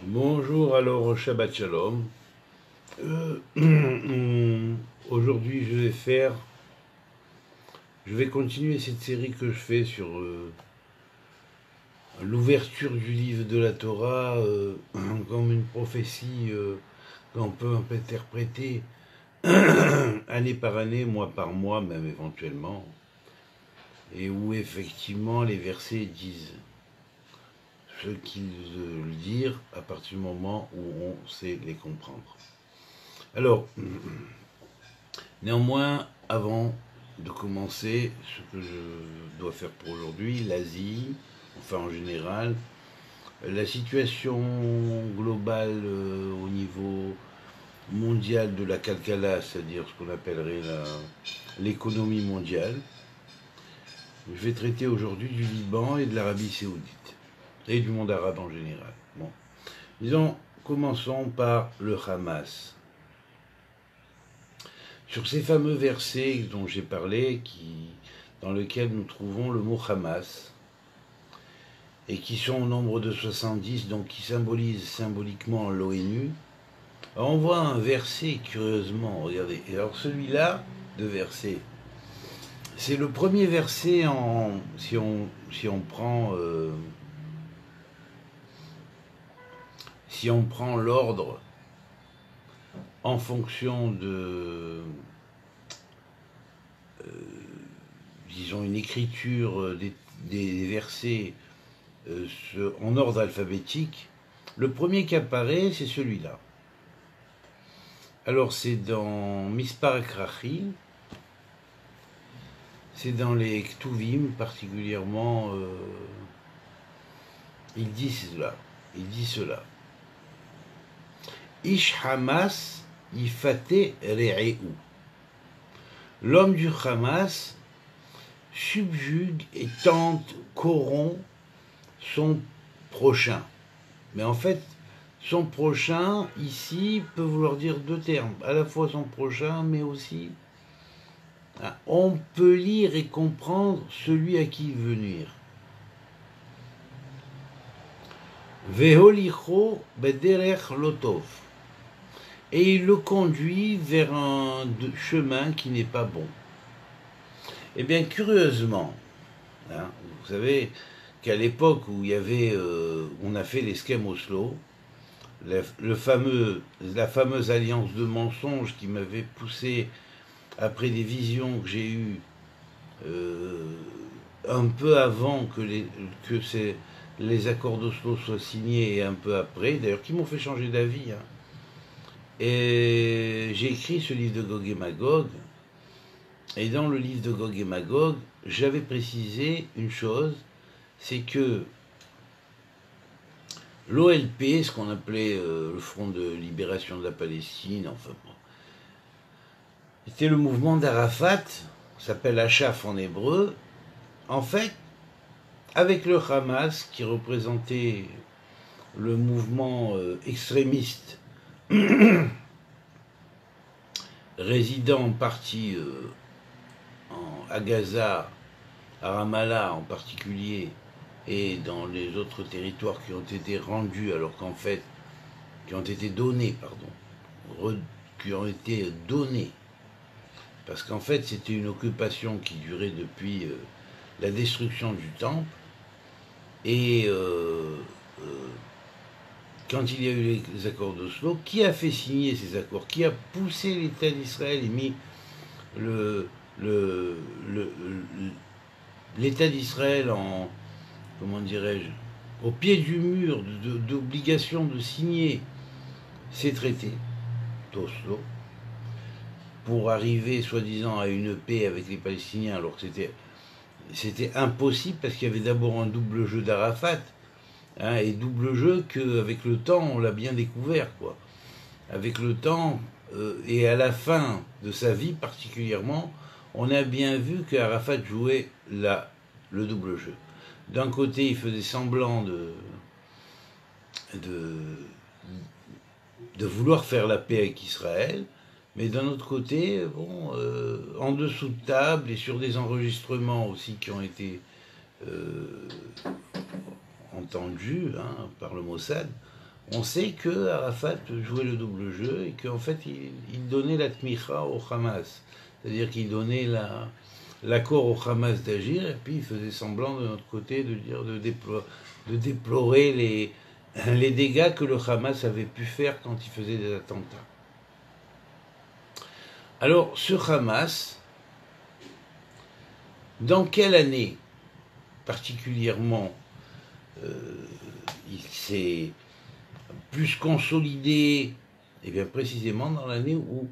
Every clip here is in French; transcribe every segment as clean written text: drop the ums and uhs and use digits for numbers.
Bonjour, alors Shabbat Shalom. Aujourd'hui, je vais continuer cette série que je fais sur l'ouverture du livre de la Torah comme une prophétie qu'on peut interpréter année par année, mois par mois, même éventuellement, et où effectivement les versets disent ce qu'ils veulent dire à partir du moment où on sait les comprendre. Alors, néanmoins, avant de commencer ce que je dois faire pour aujourd'hui, l'Asie, enfin en général, la situation globale au niveau mondial de la Kalkala, c'est-à-dire ce qu'on appellerait l'économie mondiale. Je vais traiter aujourd'hui du Liban et de l'Arabie Saoudite, et du monde arabe en général. Bon. Disons, commençons par le Hamas. Sur ces fameux versets dont j'ai parlé, dans lesquels nous trouvons le mot Hamas, et qui sont au nombre de 70, donc qui symbolisent symboliquement l'ONU, on voit un verset, curieusement, regardez, et alors celui-là, de verset, c'est le premier verset si on prend l'ordre en fonction de, disons, une écriture des versets en ordre alphabétique, le premier qui apparaît, c'est celui-là. Alors, c'est dans Mispar Akrachi, c'est dans les Ktuvim particulièrement, il dit cela. Ish Hamas yifate re'eu. L'homme du Hamas subjugue et tente, corrompt son prochain. Mais en fait, son prochain, ici, peut vouloir dire deux termes. À la fois son prochain, mais aussi, on peut lire et comprendre celui à qui il veut nuire. Veholicho bederech lotov. Et il le conduit vers un chemin qui n'est pas bon. Eh bien, curieusement, vous savez qu'à l'époque où on a fait l'esquème Oslo, la fameuse alliance de mensonges qui m'avait poussé, après des visions que j'ai eues un peu avant que les accords d'Oslo soient signés et un peu après, d'ailleurs qui m'ont fait changer d'avis. Et j'ai écrit ce livre de Gog et Magog, et dans le livre de Gog et Magog, j'avais précisé une chose, c'est que l'OLP, ce qu'on appelait le Front de Libération de la Palestine, enfin bon, c'était le mouvement d'Arafat, s'appelle Achaf en hébreu, en fait, avec le Hamas, qui représentait le mouvement extrémiste, résidant en partie à Gaza, à Ramallah en particulier, et dans les autres territoires qui ont été rendus, alors qu'en fait, qui ont été donnés, parce qu'en fait c'était une occupation qui durait depuis la destruction du temple, et quand il y a eu les accords d'Oslo, qui a fait signer ces accords, qui a poussé l'État d'Israël et mis l'État d'Israël comment dirais-je, au pied du mur d'obligation de signer ces traités d'Oslo pour arriver soi-disant à une paix avec les Palestiniens, alors que c'était impossible parce qu'il y avait d'abord un double jeu d'Arafat, et double jeu qu'avec le temps on l'a bien découvert, quoi. Avec le temps et à la fin de sa vie particulièrement, on a bien vu qu'Arafat jouait le double jeu. D'un côté, il faisait semblant de vouloir faire la paix avec Israël, mais d'un autre côté, bon, en dessous de table et sur des enregistrements aussi qui ont été entendus par le Mossad, on sait que Arafat jouait le double jeu et qu'en fait il donnait la tmicha au Hamas. C'est-à-dire qu'il donnait l'accord au Hamas d'agir et puis il faisait semblant de notre côté de déplorer les dégâts que le Hamas avait pu faire quand il faisait des attentats. Alors ce Hamas, dans quelle année particulièrement il s'est plus consolidé? Et bien précisément dans l'année où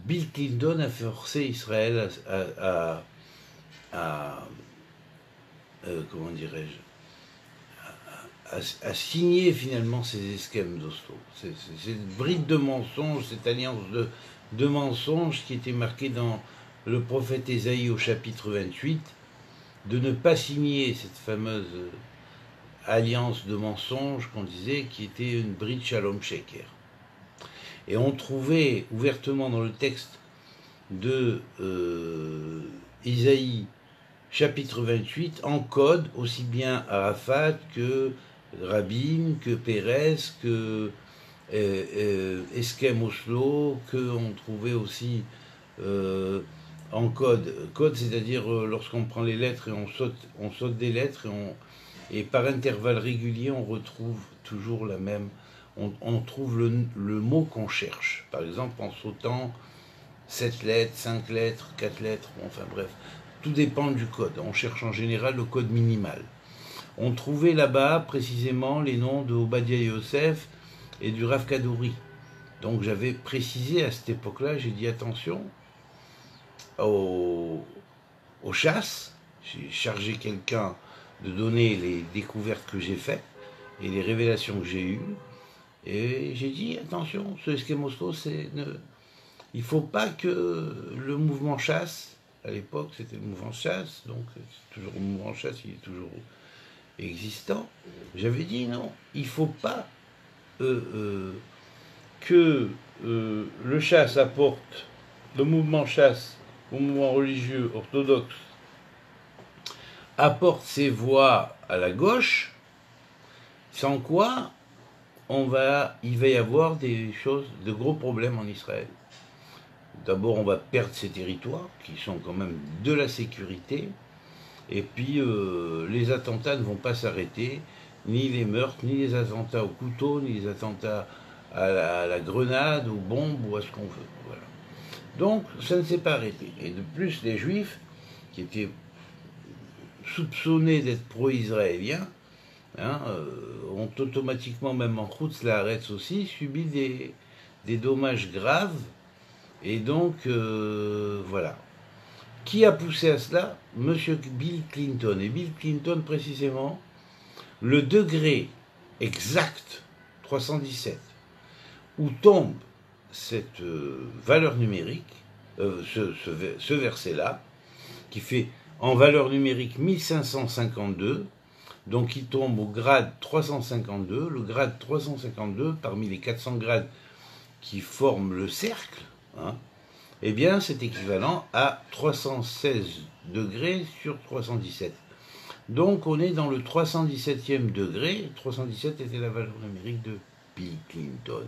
Bill Clinton a forcé Israël comment dirais-je, à signer finalement ces esquèmes d'Oslo. Cette bride de mensonges, cette alliance de mensonges qui était marquée dans le prophète Ésaïe au chapitre 28, de ne pas signer cette fameuse alliance de mensonges qu'on disait qui était une bride Shalom Sheker. Et on trouvait ouvertement dans le texte de Isaïe, chapitre 28, en code aussi bien Arafat que Rabin, que Pérez, que Eskem Oslo, qu'on trouvait aussi en code. Code, c'est-à-dire lorsqu'on prend les lettres et on saute des lettres et par intervalles réguliers, on retrouve toujours la même. On trouve le mot qu'on cherche. Par exemple, en sautant 7 lettres, 5 lettres, 4 lettres, enfin bref. Tout dépend du code. On cherche en général le code minimal. On trouvait là-bas précisément les noms de Obadiah Yosef et du Rav Kadouri. Donc j'avais précisé à cette époque-là, j'ai dit attention aux chasses. J'ai chargé quelqu'un de donner les découvertes que j'ai faites et les révélations que j'ai eues. Et j'ai dit, attention, ce Eskem Oslo, il ne faut pas que le mouvement chasse, à l'époque c'était le mouvement chasse, donc c'est toujours le mouvement chasse, il est toujours existant. J'avais dit non, il ne faut pas que le chasse apporte, le mouvement chasse, le mouvement religieux orthodoxe, apporte ses voix à la gauche, sans quoi il va y avoir des choses, de gros problèmes en Israël. D'abord, on va perdre ces territoires, qui sont quand même de la sécurité, et puis les attentats ne vont pas s'arrêter, ni les meurtres, ni les attentats au couteau, ni les attentats à la grenade, aux bombes, ou à ce qu'on veut. Voilà. Donc, ça ne s'est pas arrêté. Et de plus, les Juifs, qui étaient soupçonnés d'être pro-israéliens, ont automatiquement, même en Chutz Laaretz aussi, subi des dommages graves. Et donc, voilà. Qui a poussé à cela? Monsieur Bill Clinton. Et Bill Clinton, précisément, le degré exact, 317, où tombe cette valeur numérique, ce verset-là, qui fait en valeur numérique 1552, donc il tombe au grade 352. Le grade 352, parmi les 400 grades qui forment le cercle, eh bien c'est équivalent à 316 degrés sur 317. Donc on est dans le 317e degré. 317 était la valeur numérique de Bill Clinton.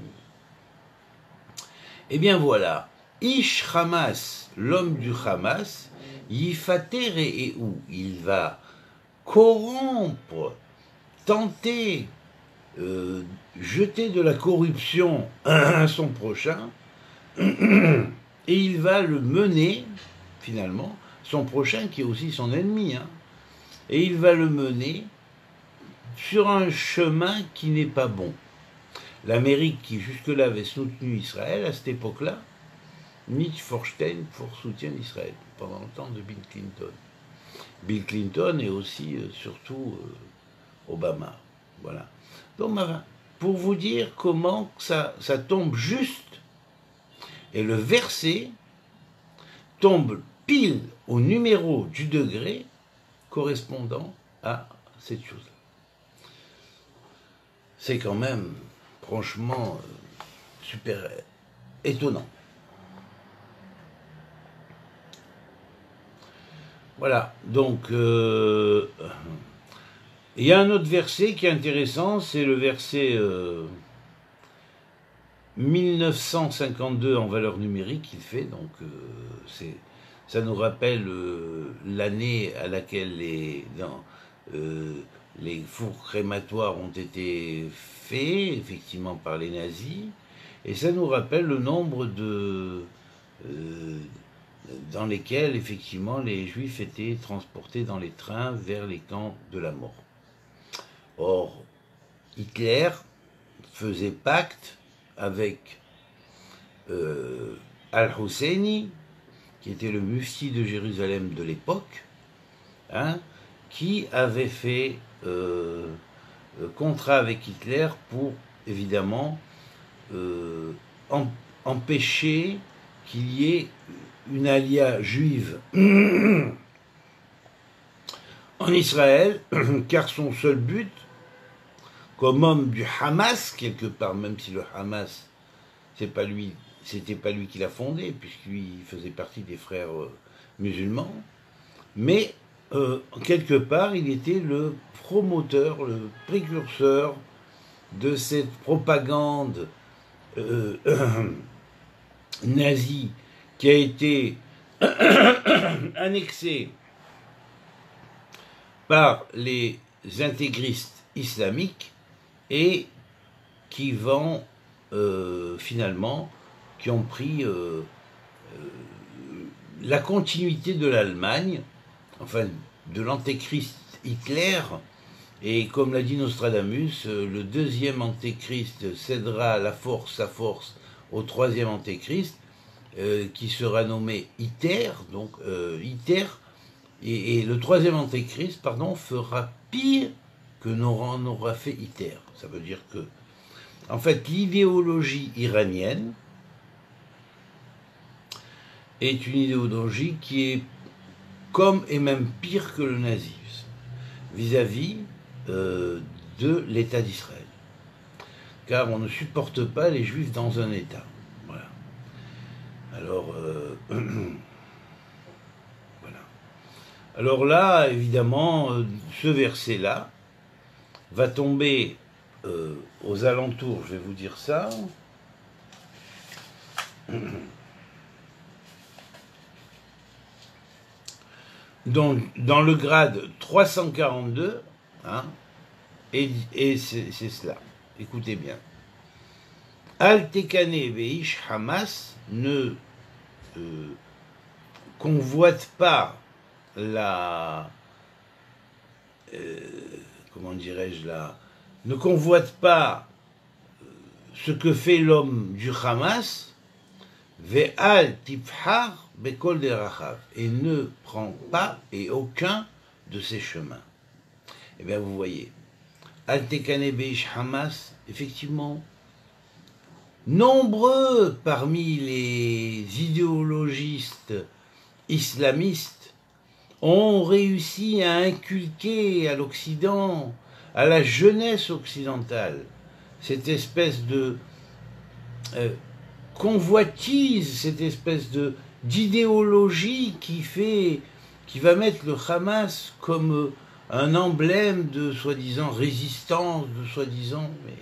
Eh bien voilà, Ish Hamas, l'homme du Hamas, Yifater et où il va corrompre, tenter, jeter de la corruption à son prochain, et il va le mener, finalement, son prochain qui est aussi son ennemi, et il va le mener sur un chemin qui n'est pas bon. L'Amérique, qui jusque-là avait soutenu Israël, à cette époque-là, Mitch Forstein soutient Israël, pendant le temps de Bill Clinton. Bill Clinton et aussi, surtout, Obama. Voilà. Donc, pour vous dire comment ça tombe juste, et le verset tombe pile au numéro du degré correspondant à cette chose-là. C'est quand même, franchement, super étonnant. Voilà, donc il y a un autre verset qui est intéressant, c'est le verset 1952 en valeur numérique il fait, donc ça nous rappelle l'année à laquelle les fours crématoires ont été faits, effectivement par les nazis, et ça nous rappelle le nombre dans lesquels effectivement les juifs étaient transportés dans les trains vers les camps de la mort. Or, Hitler faisait pacte avec Al-Husseini, qui était le mufti de Jérusalem de l'époque, hein, qui avait fait contrat avec Hitler pour, évidemment, empêcher qu'il y ait une alia juive en Israël, car son seul but, comme homme du Hamas, quelque part, même si le Hamas, c'était pas lui qui l'a fondé, puisqu'il faisait partie des frères musulmans, mais quelque part, il était le promoteur, le précurseur de cette propagande nazie qui a été annexée par les intégristes islamiques et qui vont finalement, qui ont pris la continuité de l'Allemagne, enfin de l'antéchrist Hitler, et comme l'a dit Nostradamus, le deuxième antéchrist cédera sa force au troisième antéchrist, qui sera nommé Hitler, donc Hitler, et le troisième antéchrist, pardon, fera pire que n'aura fait Hitler. Ça veut dire que, en fait, l'idéologie iranienne est une idéologie qui est comme et même pire que le nazisme vis-à-vis de l'État d'Israël. Car on ne supporte pas les Juifs dans un État. Voilà. Alors, voilà. Alors là, évidemment, ce verset-là va tomber aux alentours, je vais vous dire ça. Donc, dans le grade 342, hein, et c'est cela. Écoutez bien. Al-Tekane Veish Hamas ne convoite pas comment dirais-je là, ne convoite pas ce que fait l'homme du Hamas, Ve'al Tifhar Bekol Derachav, et ne prend pas et aucun de ses chemins. Eh bien, vous voyez, Al-Tekane Veish Hamas, effectivement, nombreux parmi les idéologistes islamistes ont réussi à inculquer à l'Occident, à la jeunesse occidentale, cette espèce de convoitise, cette espèce d'idéologie qui va mettre le Hamas comme un emblème de soi-disant résistance, de soi-disant, mais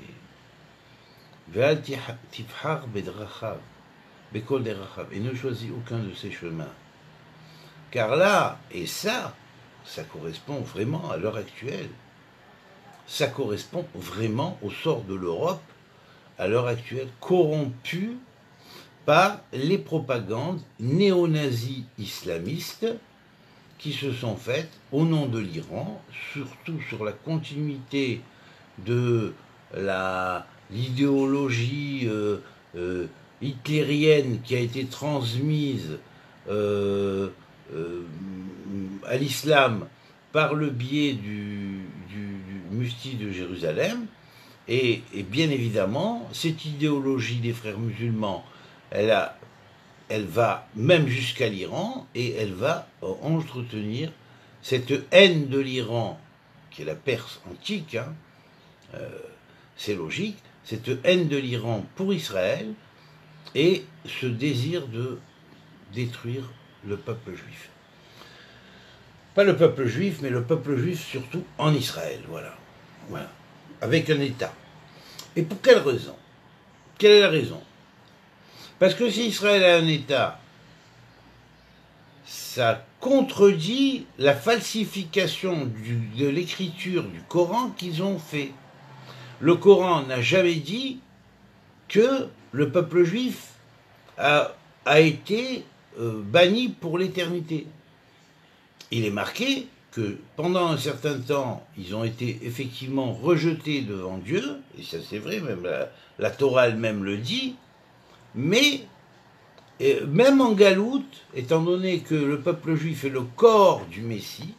et ne choisit aucun de ses chemins. Car là, et ça correspond vraiment à l'heure actuelle. Ça correspond vraiment au sort de l'Europe à l'heure actuelle, corrompue par les propagandes néo-nazis islamistes qui se sont faites au nom de l'Iran, surtout sur la continuité de l'idéologie hitlérienne qui a été transmise à l'islam par le biais du mufti de Jérusalem, et bien évidemment, cette idéologie des frères musulmans, elle va même jusqu'à l'Iran, et elle va entretenir cette haine de l'Iran, qui est la Perse antique, hein, c'est logique, cette haine de l'Iran pour Israël, et ce désir de détruire le peuple juif. Pas le peuple juif, mais le peuple juif surtout en Israël, voilà. Avec un État. Et pour quelle raison? Quelle est la raison? Parce que si Israël a un État, ça contredit la falsification de l'écriture du Coran qu'ils ont fait. Le Coran n'a jamais dit que le peuple juif a été banni pour l'éternité. Il est marqué que pendant un certain temps, ils ont été effectivement rejetés devant Dieu, et ça c'est vrai, même la Torah elle-même le dit, mais même en galoute, étant donné que le peuple juif est le corps du Messie,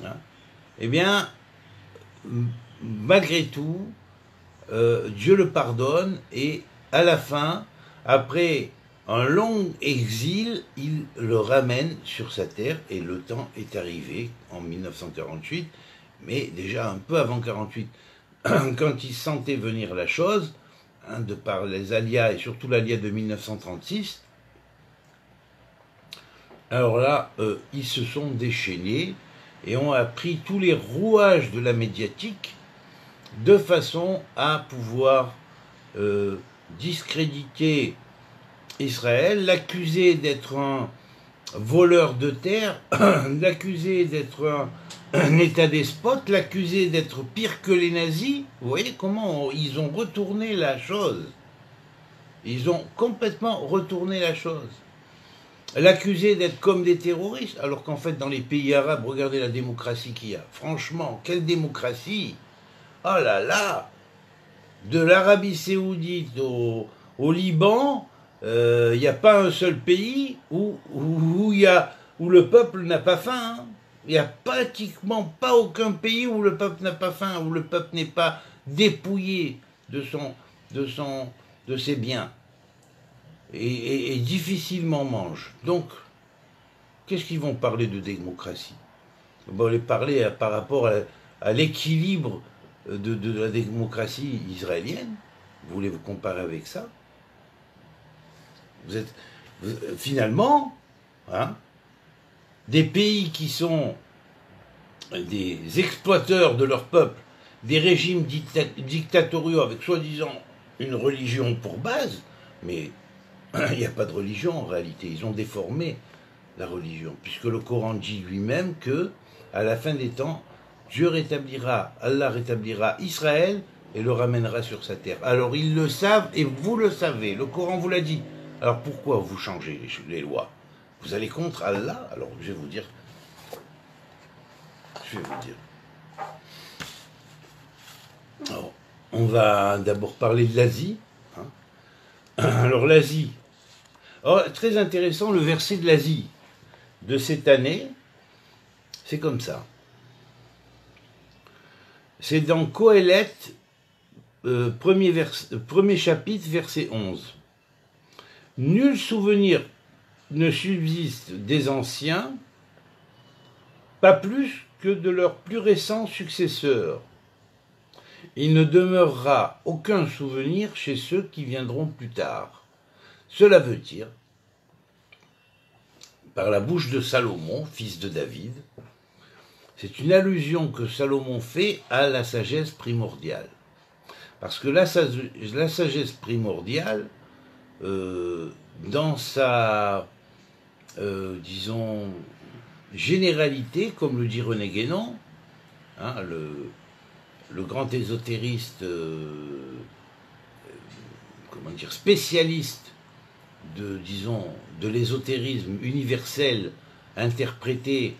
hein, eh bien, malgré tout, Dieu le pardonne, et à la fin, après un long exil, il le ramène sur sa terre, et le temps est arrivé en 1948, mais déjà un peu avant 48, quand il sentait venir la chose, hein, de par les alias, et surtout l'alia de 1936, alors là, ils se sont déchaînés, et ont appris tous les rouages de la médiatique, de façon à pouvoir discréditer Israël, l'accuser d'être un voleur de terre, l'accuser d'être un État despote, l'accuser d'être pire que les nazis. Vous voyez comment ils ont retourné la chose. Ils ont complètement retourné la chose. L'accuser d'être comme des terroristes, alors qu'en fait dans les pays arabes, regardez la démocratie qu'il y a. Franchement, quelle démocratie! Oh là là! De l'Arabie Saoudite au Liban, il n'y a pas un seul pays où le peuple n'a pas faim. Hein. Il n'y a pratiquement pas aucun pays où le peuple n'a pas faim, où le peuple n'est pas dépouillé de ses biens et difficilement mange. Donc, qu'est-ce qu'ils vont parler de démocratie? Ils vont les parler par rapport à l'équilibre de la démocratie israélienne. Vous voulez vous comparer avec ça? Finalement, hein, des pays qui sont des exploiteurs de leur peuple, des régimes dictatoriaux avec soi-disant une religion pour base, mais il n'y a pas de religion en réalité. Ils ont déformé la religion, puisque le Coran dit lui-même que, à la fin des temps, Allah rétablira Israël et le ramènera sur sa terre. Alors ils le savent et vous le savez, le Coran vous l'a dit. Alors pourquoi vous changez les lois? Vous allez contre Allah? Alors je vais vous dire. Alors, on va d'abord parler de l'Asie. Hein. Alors l'Asie. Oh, très intéressant, le verset de l'Asie de cette année, c'est comme ça. C'est dans Qoéleth, premier chapitre, verset 11. Nul souvenir ne subsiste des anciens, pas plus que de leurs plus récents successeurs. Il ne demeurera aucun souvenir chez ceux qui viendront plus tard. Cela veut dire, par la bouche de Salomon, fils de David, c'est une allusion que Salomon fait à la sagesse primordiale. Parce que la sagesse primordiale, dans sa, disons, généralité, comme le dit René Guénon, hein, le grand ésotériste, comment dire, spécialiste de l'ésotérisme universel interprété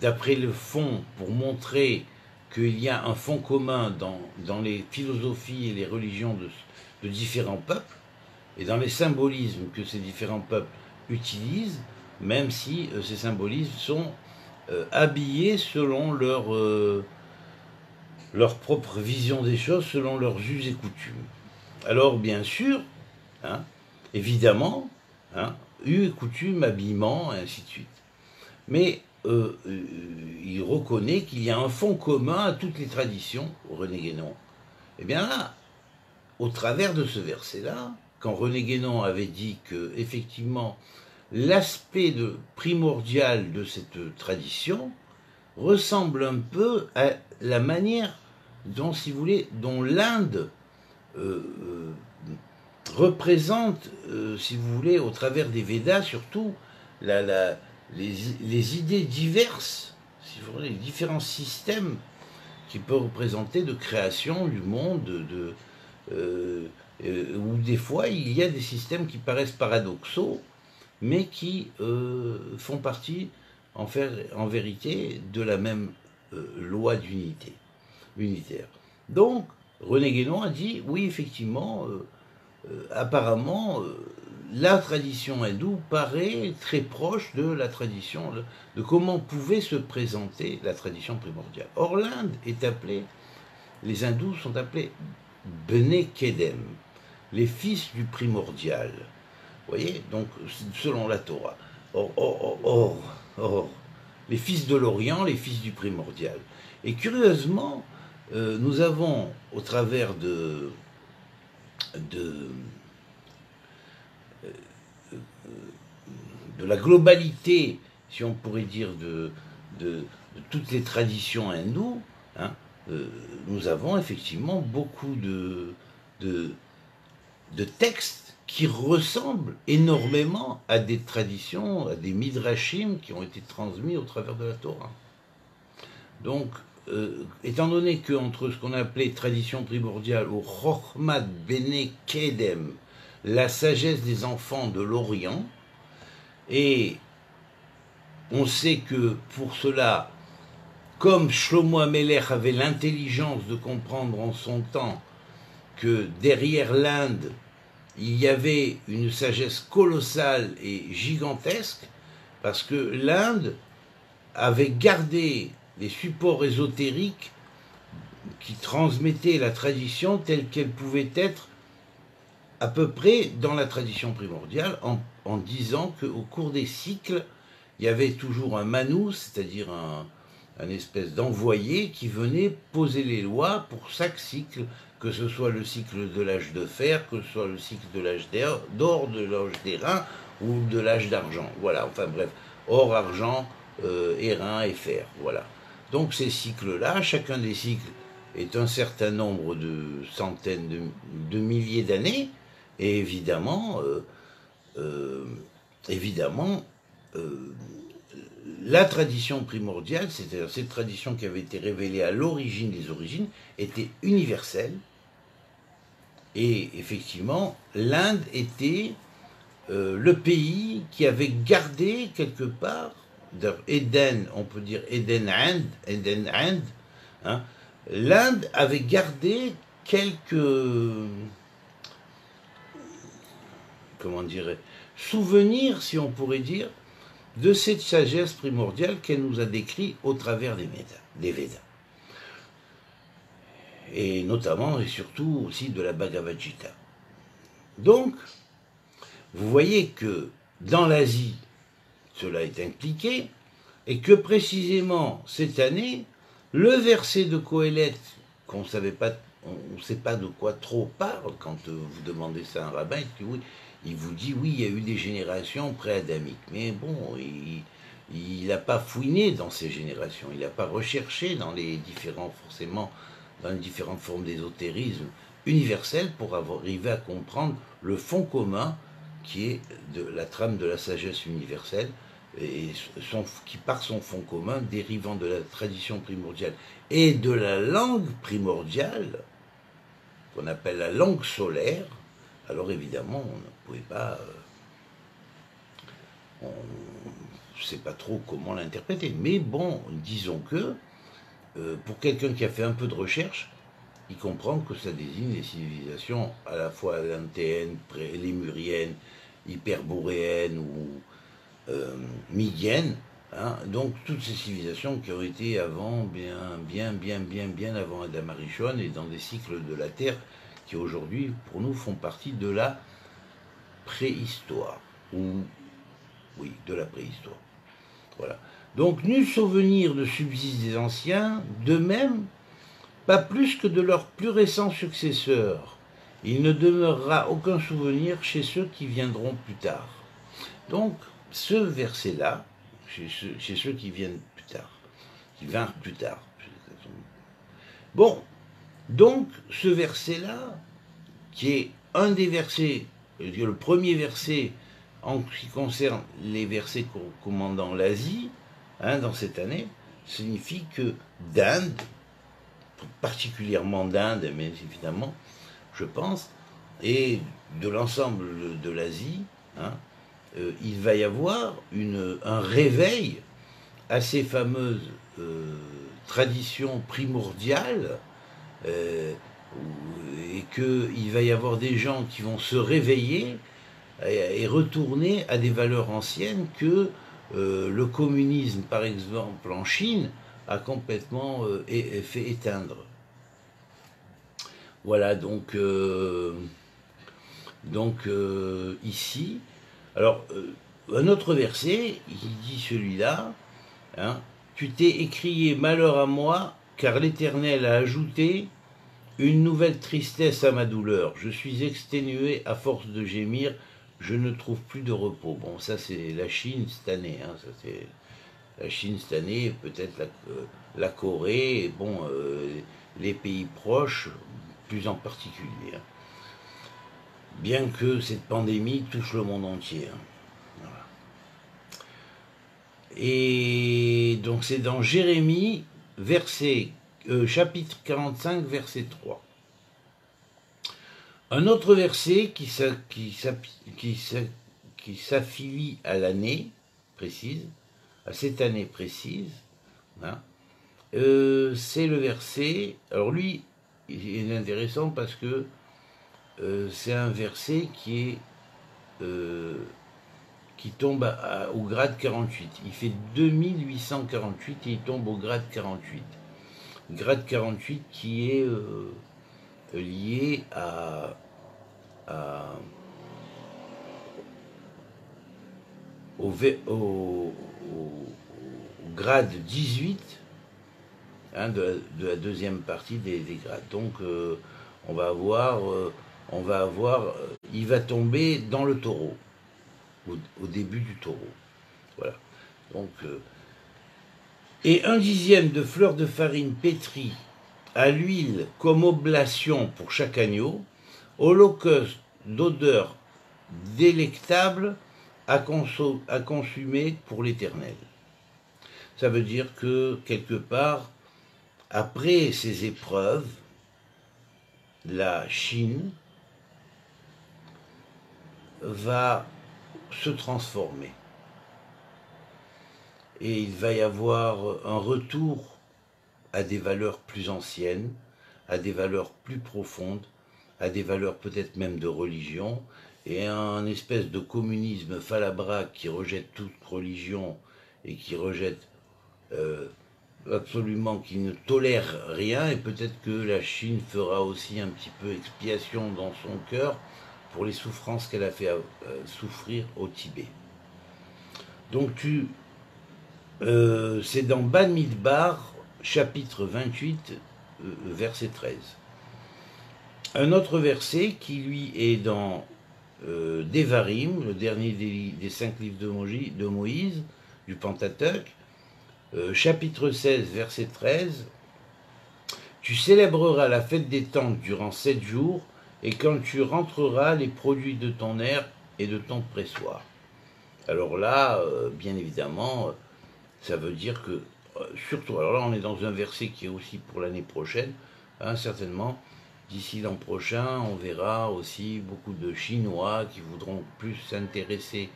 d'après le fond pour montrer qu'il y a un fond commun dans les philosophies et les religions de différents peuples, et dans les symbolismes que ces différents peuples utilisent, même si ces symbolismes sont habillés selon leur propre vision des choses, selon leurs us et coutumes. Alors, bien sûr, hein, évidemment, hein, us et coutumes, habillement, et ainsi de suite. Mais il reconnaît qu'il y a un fond commun à toutes les traditions, René Guénon. Eh bien là, au travers de ce verset-là, quand René Guénon avait dit que, effectivement, l'aspect primordial de cette tradition ressemble un peu à la manière dont, si vous voulez, dont l'Inde représente, si vous voulez, au travers des Védas surtout, les idées diverses, si vous voulez, les différents systèmes qui peuvent représenter de création du monde, où des fois il y a des systèmes qui paraissent paradoxaux, mais qui font partie, en vérité, de la même loi d'unité, unitaire. Donc, René Guénon a dit, oui, effectivement, apparemment, la tradition hindoue paraît très proche de la tradition, de comment pouvait se présenter la tradition primordiale. Or, l'Inde est appelée, les hindous sont appelés Bene Kedem, les fils du primordial. Vous voyez, donc, selon la Torah. Or, les fils de l'Orient, les fils du primordial. Et curieusement, nous avons, au travers de la globalité, si on pourrait dire, de toutes les traditions hindoues, hein, nous avons effectivement beaucoup de textes qui ressemblent énormément à des traditions, à des midrashim qui ont été transmis au travers de la Torah. Donc, étant donné qu'entre ce qu'on appelait tradition primordiale ou Chochmat Bene Kedem, la sagesse des enfants de l'Orient, et on sait que pour cela, comme Shlomo Amelech avait l'intelligence de comprendre en son temps que derrière l'Inde, il y avait une sagesse colossale et gigantesque, parce que l'Inde avait gardé les supports ésotériques qui transmettaient la tradition telle qu'elle pouvait être à peu près dans la tradition primordiale, en disant qu'au cours des cycles, il y avait toujours un manous, c'est-à-dire un espèce d'envoyé qui venait poser les lois pour chaque cycle, que ce soit le cycle de l'âge de fer, que ce soit le cycle de l'âge d'or, de l'âge d'airain ou de l'âge d'argent. Voilà, enfin bref, or, argent, airain et fer, voilà. Donc ces cycles-là, chacun des cycles est un certain nombre de centaines de milliers d'années, et évidemment, la tradition primordiale, c'est-à-dire cette tradition qui avait été révélée à l'origine des origines, était universelle. Et effectivement, l'Inde était le pays qui avait gardé quelque part, Éden, on peut dire Éden-Inde, hein, l'Inde avait gardé quelques, comment dirais, souvenirs, si on pourrait dire, de cette sagesse primordiale qu'elle nous a décrite au travers des Védas. Et notamment et surtout aussi de la Bhagavad Gita. Donc, vous voyez que dans l'Asie, cela est impliqué, et que précisément cette année, le verset de Qoéleth, qu'on ne savait pas, on ne sait pas de quoi trop parle quand vous demandez ça à un rabbin, il vous dit oui, il y a eu des générations pré-adamiques, mais bon, il n'a pas fouiné dans ces générations, il n'a pas recherché dans les différentes formes d'ésotérisme universel pour arriver à comprendre le fond commun qui est de la trame de la sagesse universelle, et qui par son fond commun, dérivant de la tradition primordiale et de la langue primordiale, qu'on appelle la langue solaire. Alors évidemment, on ne pouvait pas, on ne sait pas trop comment l'interpréter. Mais bon, disons que, pour quelqu'un qui a fait un peu de recherche, il comprend que ça désigne les civilisations à la fois atlantéennes, lémuriennes, hyperboréennes ou midiennes, hein, donc toutes ces civilisations qui ont été avant, bien avant Adam Arishon, et dans des cycles de la Terre qui aujourd'hui, pour nous, font partie de la préhistoire, de la préhistoire. Voilà. Donc, nul souvenir ne subsiste des anciens, de même, pas plus que de leurs plus récents successeurs. Il ne demeurera aucun souvenir chez ceux qui viendront plus tard. Donc, ce verset-là, chez ceux qui viennent plus tard, qui vinrent plus tard. Bon, donc, ce verset-là qui est un des versets, le premier verset en ce qui concerne les versets commandant l'Asie, hein, dans cette année, signifie que d'Inde, particulièrement d'Inde, mais évidemment, je pense, et de l'ensemble de l'Asie, hein, il va y avoir un réveil à ces fameuses traditions primordiales, et qu'il va y avoir des gens qui vont se réveiller et retourner à des valeurs anciennes que le communisme, par exemple, en Chine, a complètement fait éteindre. Voilà, donc ici, alors, un autre verset, il dit celui-là, hein, tu t'es écrié malheur à moi, car l'Éternel a ajouté une nouvelle tristesse à ma douleur. Je suis exténué à force de gémir, je ne trouve plus de repos. Bon, ça c'est la Chine cette année, hein, ça c'est la Chine cette année, peut-être la Corée, et bon, les pays proches, plus en particulier. Hein. Bien que cette pandémie touche le monde entier. Hein. Voilà. Et donc c'est dans Jérémie, chapitre 45, verset 3. Un autre verset qui s'affilie à l'année précise, à cette année précise, hein, c'est le verset, alors lui, il est intéressant parce que c'est un verset qui tombe au grade 48. Il fait 2848 et il tombe au grade 48. Grade 48 qui est lié au grade 18, hein, de la deuxième partie des grades. Donc on va avoir, il va tomber dans le taureau, au début du taureau. Voilà. Donc, et 1/10 de fleur de farine pétrie à l'huile comme oblation pour chaque agneau, holocauste d'odeur délectable à consumer pour l'Éternel. Ça veut dire que, quelque part, après ces épreuves, la Chine va se transformer. Et il va y avoir un retour à des valeurs plus anciennes, à des valeurs plus profondes, à des valeurs peut-être même de religion, et un espèce de communisme falabra qui rejette toute religion et qui rejette absolument, qui ne tolère rien, et peut-être que la Chine fera aussi un petit peu expiation dans son cœur pour les souffrances qu'elle a fait souffrir au Tibet. Donc c'est dans Bamidbar, chapitre 28, verset 13. Un autre verset qui lui est dans Devarim, le dernier des 5 livres de Moïse, du Pentateuque, chapitre 16, verset 13. Tu célébreras la fête des tentes durant 7 jours, et quand tu rentreras les produits de ton aire et de ton pressoir. Alors là, bien évidemment, ça veut dire que, surtout, alors là on est dans un verset qui est aussi pour l'année prochaine, hein, certainement, d'ici l'an prochain, on verra aussi beaucoup de Chinois qui voudront plus s'intéresser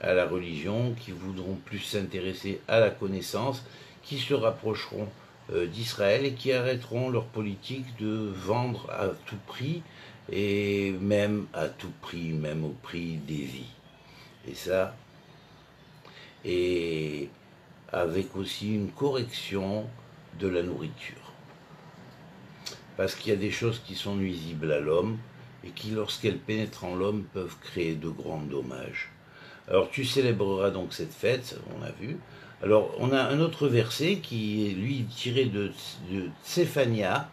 à la religion, qui voudront plus s'intéresser à la connaissance, qui se rapprocheront d'Israël et qui arrêteront leur politique de vendre à tout prix, et même à tout prix, même au prix des vies. Et ça, et avec aussi une correction de la nourriture. Parce qu'il y a des choses qui sont nuisibles à l'homme et qui, lorsqu'elles pénètrent en l'homme, peuvent créer de grands dommages. Alors tu célébreras donc cette fête, on a vu. Alors on a un autre verset qui est lui tiré de Tsephania,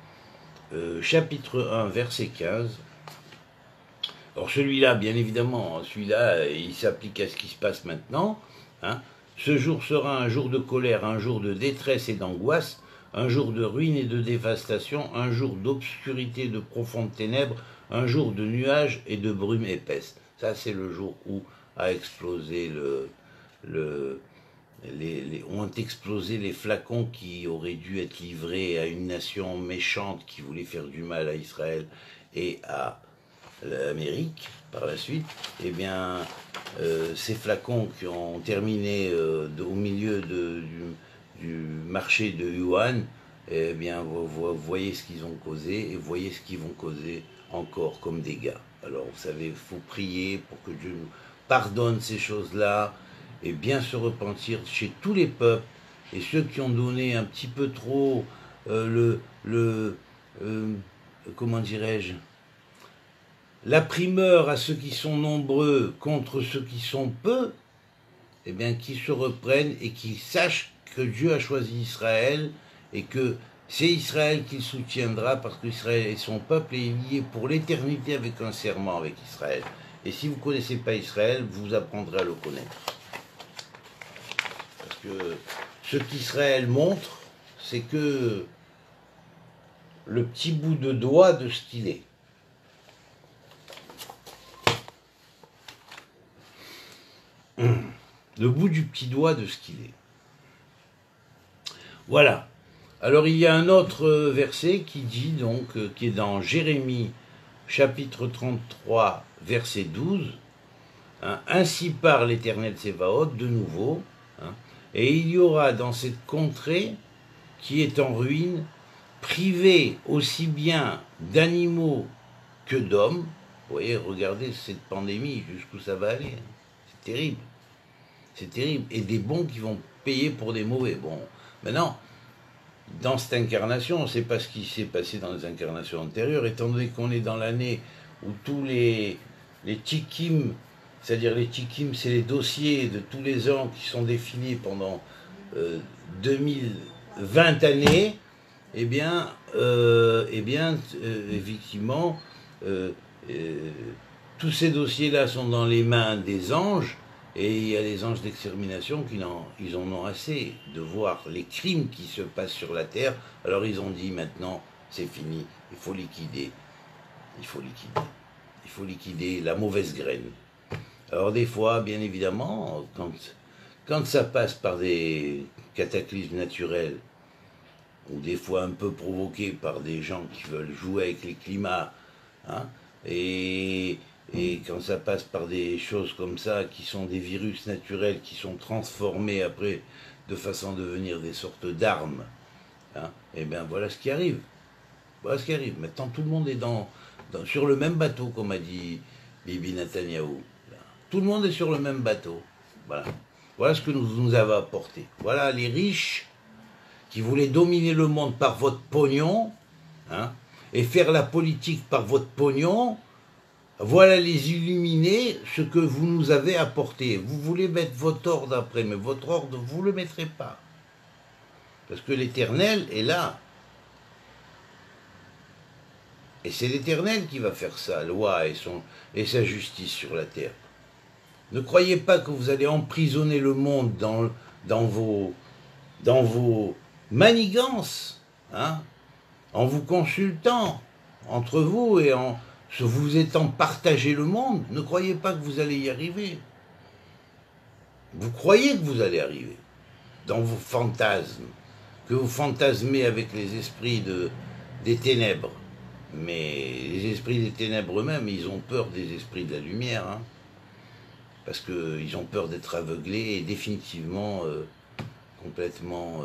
chapitre 1, verset 15. Alors celui-là, bien évidemment, celui-là, il s'applique à ce qui se passe maintenant. Hein. Ce jour sera un jour de colère, un jour de détresse et d'angoisse. un jour de ruine et de dévastation, un jour d'obscurité et de profondes ténèbres, un jour de nuages et de brume épaisse. Ça, c'est le jour où a explosé ont explosé les flacons qui auraient dû être livrés à une nation méchante qui voulait faire du mal à Israël et à l'Amérique par la suite. Eh bien, ces flacons qui ont terminé au milieu du marché de Yuan, eh bien, vous voyez ce qu'ils ont causé et voyez ce qu'ils vont causer encore comme dégâts. Alors, vous savez, il faut prier pour que Dieu nous pardonne ces choses-là et bien se repentir chez tous les peuples et ceux qui ont donné un petit peu trop comment dirais-je, la primeur à ceux qui sont nombreux contre ceux qui sont peu, eh bien, qui se reprennent et qui sachent que Dieu a choisi Israël et que c'est Israël qui le soutiendra parce qu'Israël est son peuple et il y est pour l'éternité avec un serment avec Israël. Et si vous ne connaissez pas Israël, vous apprendrez à le connaître. Parce que ce qu'Israël montre, c'est que le petit bout de doigt de ce qu'il est. Le bout du petit doigt de ce qu'il est. Voilà. Alors il y a un autre verset qui dit donc, qui est dans Jérémie chapitre 33 verset 12, hein, ainsi parle l'Éternel Tsébaoth de nouveau, hein, et il y aura dans cette contrée qui est en ruine, privée aussi bien d'animaux que d'hommes. Vous voyez, regardez cette pandémie, jusqu'où ça va aller. C'est terrible. C'est terrible. Et des bons qui vont payer pour des mauvais. Bon, maintenant, dans cette incarnation, on ne sait pas ce qui s'est passé dans les incarnations antérieures, étant donné qu'on est dans l'année où tous les tikim, c'est-à-dire les tikim, c'est les dossiers de tous les ans qui sont définis pendant 2020 années, eh bien, effectivement, tous ces dossiers-là sont dans les mains des anges, et il y a les anges d'extermination ils en ont assez de voir les crimes qui se passent sur la terre. Alors ils ont dit maintenant, c'est fini, il faut liquider. Il faut liquider la mauvaise graine. Alors des fois, bien évidemment, quand ça passe par des cataclysmes naturels, ou des fois un peu provoqués par des gens qui veulent jouer avec les climats, hein, et quand ça passe par des choses comme ça, qui sont des virus naturels, qui sont transformés après de façon à devenir des sortes d'armes, hein, et bien voilà ce qui arrive. Voilà ce qui arrive. Maintenant, tout le monde est sur le même bateau, comme a dit Bibi Netanyahou. Tout le monde est sur le même bateau. Voilà. Voilà ce que nous avons apporté. Voilà les riches qui voulaient dominer le monde par votre pognon, hein, et faire la politique par votre pognon. Voilà les illuminés, ce que vous nous avez apporté. Vous voulez mettre votre ordre après, mais votre ordre, vous ne le mettrez pas. Parce que l'Éternel est là. Et c'est l'Éternel qui va faire sa loi et sa justice sur la terre. Ne croyez pas que vous allez emprisonner le monde dans vos manigances, hein, en vous consultant entre vous et en vous étant partagé le monde. Ne croyez pas que vous allez y arriver. Vous croyez que vous allez arriver dans vos fantasmes, que vous fantasmez avec les esprits des ténèbres. Mais les esprits des ténèbres eux-mêmes, ils ont peur des esprits de la lumière, hein, parce qu'ils ont peur d'être aveuglés et définitivement complètement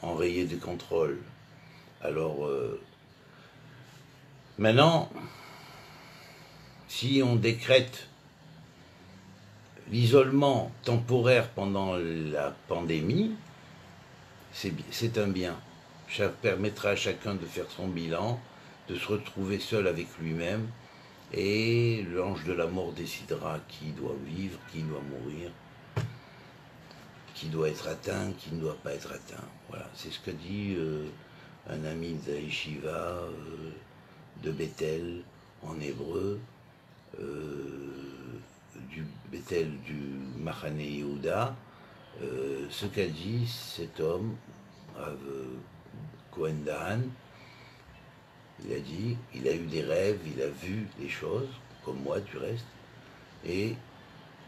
enrayés de contrôle. Alors, maintenant, si on décrète l'isolement temporaire pendant la pandémie, c'est un bien. Ça permettra à chacun de faire son bilan, de se retrouver seul avec lui-même, et l'ange de la mort décidera qui doit vivre, qui doit mourir, qui doit être atteint, qui ne doit pas être atteint. Voilà, c'est ce qu'a dit un ami de Yeshiva de Bethel, en hébreu, du Bethel du Machane Yehuda, ce qu'a dit cet homme, Cohen Dahan, il a dit, il a eu des rêves, il a vu des choses, comme moi du reste, et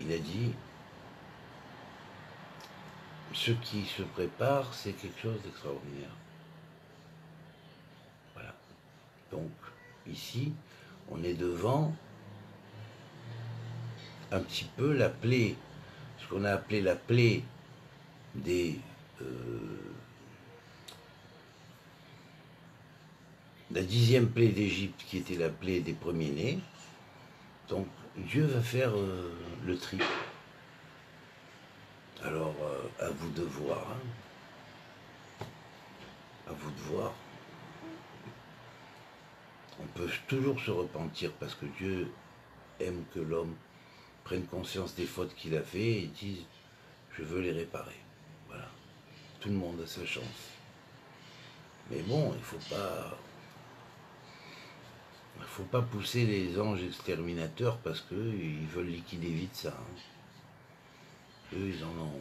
il a dit, ce qui se prépare, c'est quelque chose d'extraordinaire. Voilà. Donc, ici, on est devant un petit peu la plaie, ce qu'on a appelé la plaie des la 10e plaie d'Égypte, qui était la plaie des premiers-nés. Donc Dieu va faire le tri. Alors à vous de voir, hein. À vous de voir. On peut toujours se repentir parce que Dieu aime que l'homme prenne conscience des fautes qu'il a fait et dise je veux les réparer. Voilà. Tout le monde a sa chance. Mais bon, il faut pas pousser les anges exterminateurs parce qu'ils veulent liquider vite ça. Hein. Eux, ils en ont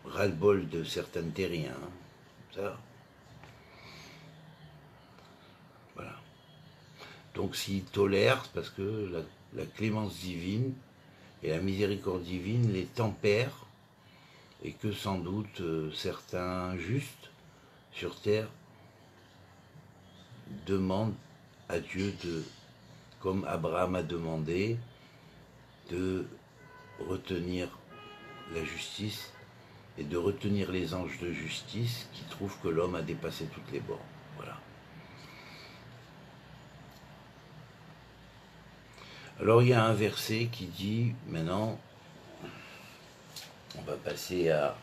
ras-le-bol de certains terriens. Hein. Ça. Voilà. Donc s'ils tolèrent, parce que la clémence divine et la miséricorde divine les tempèrent, et que sans doute certains justes sur terre demandent à Dieu de, comme Abraham a demandé, de retenir la justice et de retenir les anges de justice qui trouvent que l'homme a dépassé toutes les bornes. Voilà. Alors il y a un verset qui dit, maintenant, on va passer à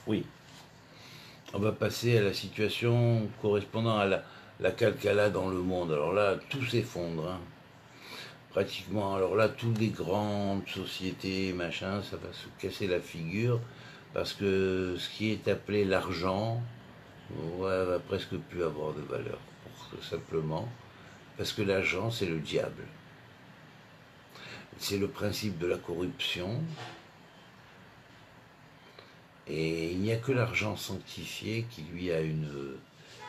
oui, on va passer à la situation correspondant à la calcala dans le monde. Alors là, tout s'effondre, hein. Pratiquement. Alors là, toutes les grandes sociétés, machin, ça va se casser la figure, parce que ce qui est appelé l'argent, ouais, va presque plus avoir de valeur, simplement, parce que l'argent, c'est le diable. C'est le principe de la corruption. Et il n'y a que l'argent sanctifié qui lui a une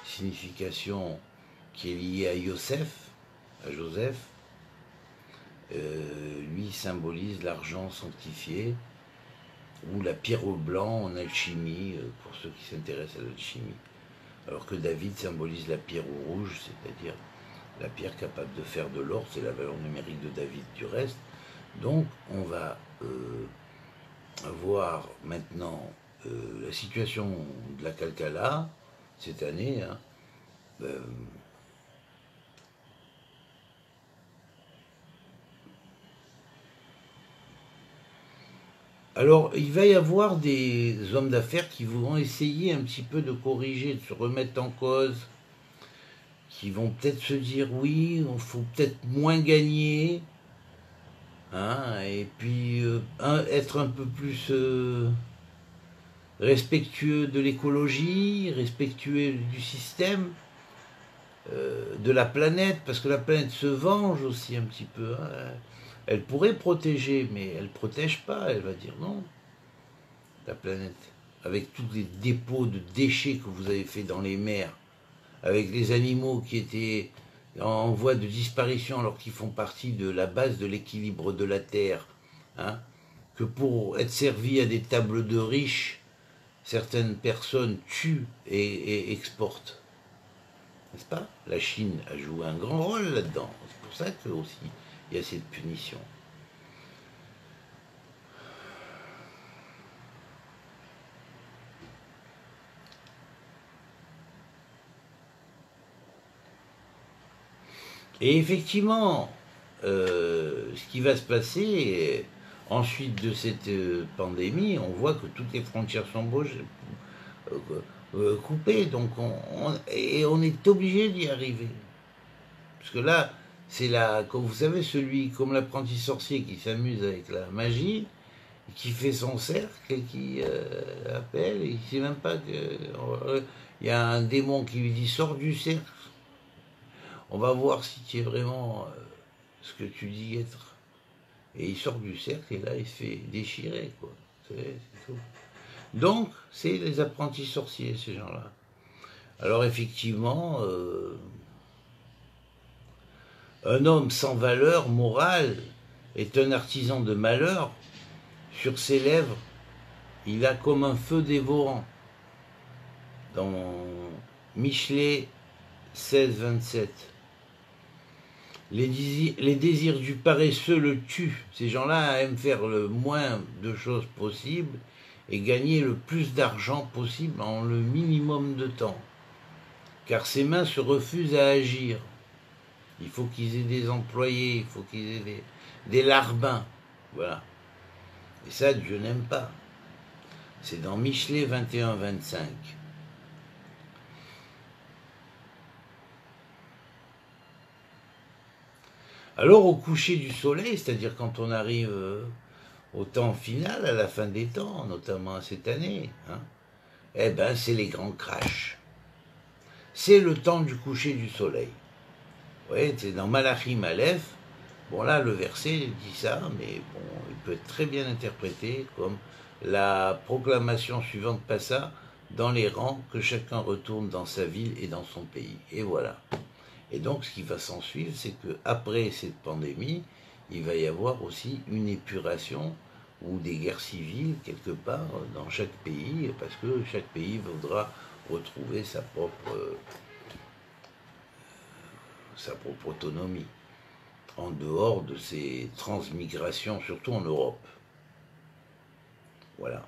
signification qui est liée à Joseph. Lui symbolise l'argent sanctifié, ou la pierre au blanc en alchimie, pour ceux qui s'intéressent à l'alchimie. Alors que David symbolise la pierre au rouge, c'est-à-dire la pierre capable de faire de l'or, c'est la valeur numérique de David du reste. Donc on va voir maintenant la situation de la Calcala cette année. Hein, alors, il va y avoir des hommes d'affaires qui vont essayer un petit peu de corriger, de se remettre en cause, qui vont peut-être se dire oui, il faut peut-être moins gagner, hein, et puis être un peu plus respectueux de l'écologie, respectueux du système, de la planète, parce que la planète se venge aussi un petit peu. Hein. Elle pourrait protéger, mais elle ne protège pas, elle va dire non, la planète. Avec tous les dépôts de déchets que vous avez fait dans les mers, avec les animaux qui étaient en voie de disparition alors qu'ils font partie de la base de l'équilibre de la Terre, hein, que pour être servis à des tables de riches, certaines personnes tuent et exportent. N'est-ce pas? La Chine a joué un grand rôle là-dedans. C'est pour ça que aussi il y a cette punition. Et effectivement, ce qui va se passer ensuite de cette pandémie, on voit que toutes les frontières sont coupées, donc on est obligé d'y arriver. Parce que là, c'est comme vous savez, celui comme l'apprenti sorcier qui s'amuse avec la magie, qui fait son cercle et qui appelle, et il ne sait même pas que... Il y a un démon qui lui dit « Sors du cercle ». On va voir si tu es vraiment ce que tu dis être. Et il sort du cercle et là, il se fait déchirer, quoi. C'est tout. Donc, c'est les apprentis sorciers, ces gens-là. Alors effectivement, un homme sans valeur morale est un artisan de malheur. Sur ses lèvres, il a comme un feu dévorant. Dans Michelet 16-27. Les désirs du paresseux le tuent. Ces gens-là aiment faire le moins de choses possible et gagner le plus d'argent possible en le minimum de temps. Car ses mains se refusent à agir. Il faut qu'ils aient des employés, il faut qu'ils aient des larbins. Voilà. Et ça, Dieu n'aime pas. C'est dans Michelet 21-25. Alors au coucher du soleil, c'est-à-dire quand on arrive au temps final, à la fin des temps, notamment cette année, hein, eh ben c'est les grands crashs. C'est le temps du coucher du soleil. Oui, c'est dans Malachim Aleph. Bon là, le verset dit ça, mais bon, il peut être très bien interprété comme la proclamation suivante passa dans les rangs, que chacun retourne dans sa ville et dans son pays. Et voilà. Et donc, ce qui va s'en suivre, c'est qu'après cette pandémie, il va y avoir aussi une épuration ou des guerres civiles quelque part dans chaque pays, parce que chaque pays voudra retrouver sa propre autonomie, en dehors de ces transmigrations, surtout en Europe. Voilà.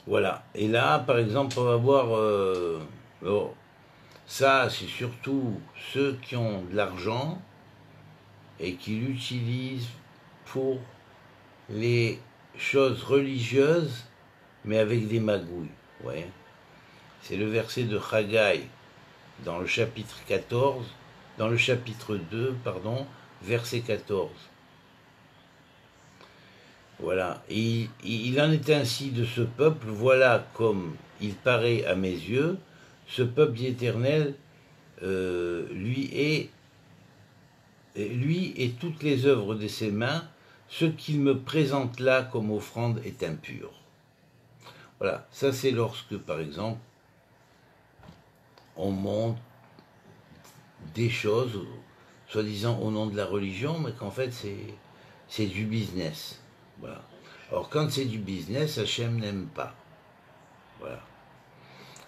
Voilà. Et là, par exemple, on va voir... oh, ça, c'est surtout ceux qui ont de l'argent et qui l'utilisent pour les choses religieuses, mais avec des magouilles. Ouais. C'est le verset de Haggai, dans le chapitre 14, dans le chapitre 2, pardon, verset 14. Voilà. Et il en est ainsi de ce peuple, voilà comme il paraît à mes yeux, ce peuple éternel, lui et toutes les œuvres de ses mains, ce qu'il me présente là comme offrande est impur. Voilà, ça c'est lorsque, par exemple, on monte des choses, soi-disant au nom de la religion, mais qu'en fait c'est du business. Voilà. Alors quand c'est du business, Hachem n'aime pas. Voilà.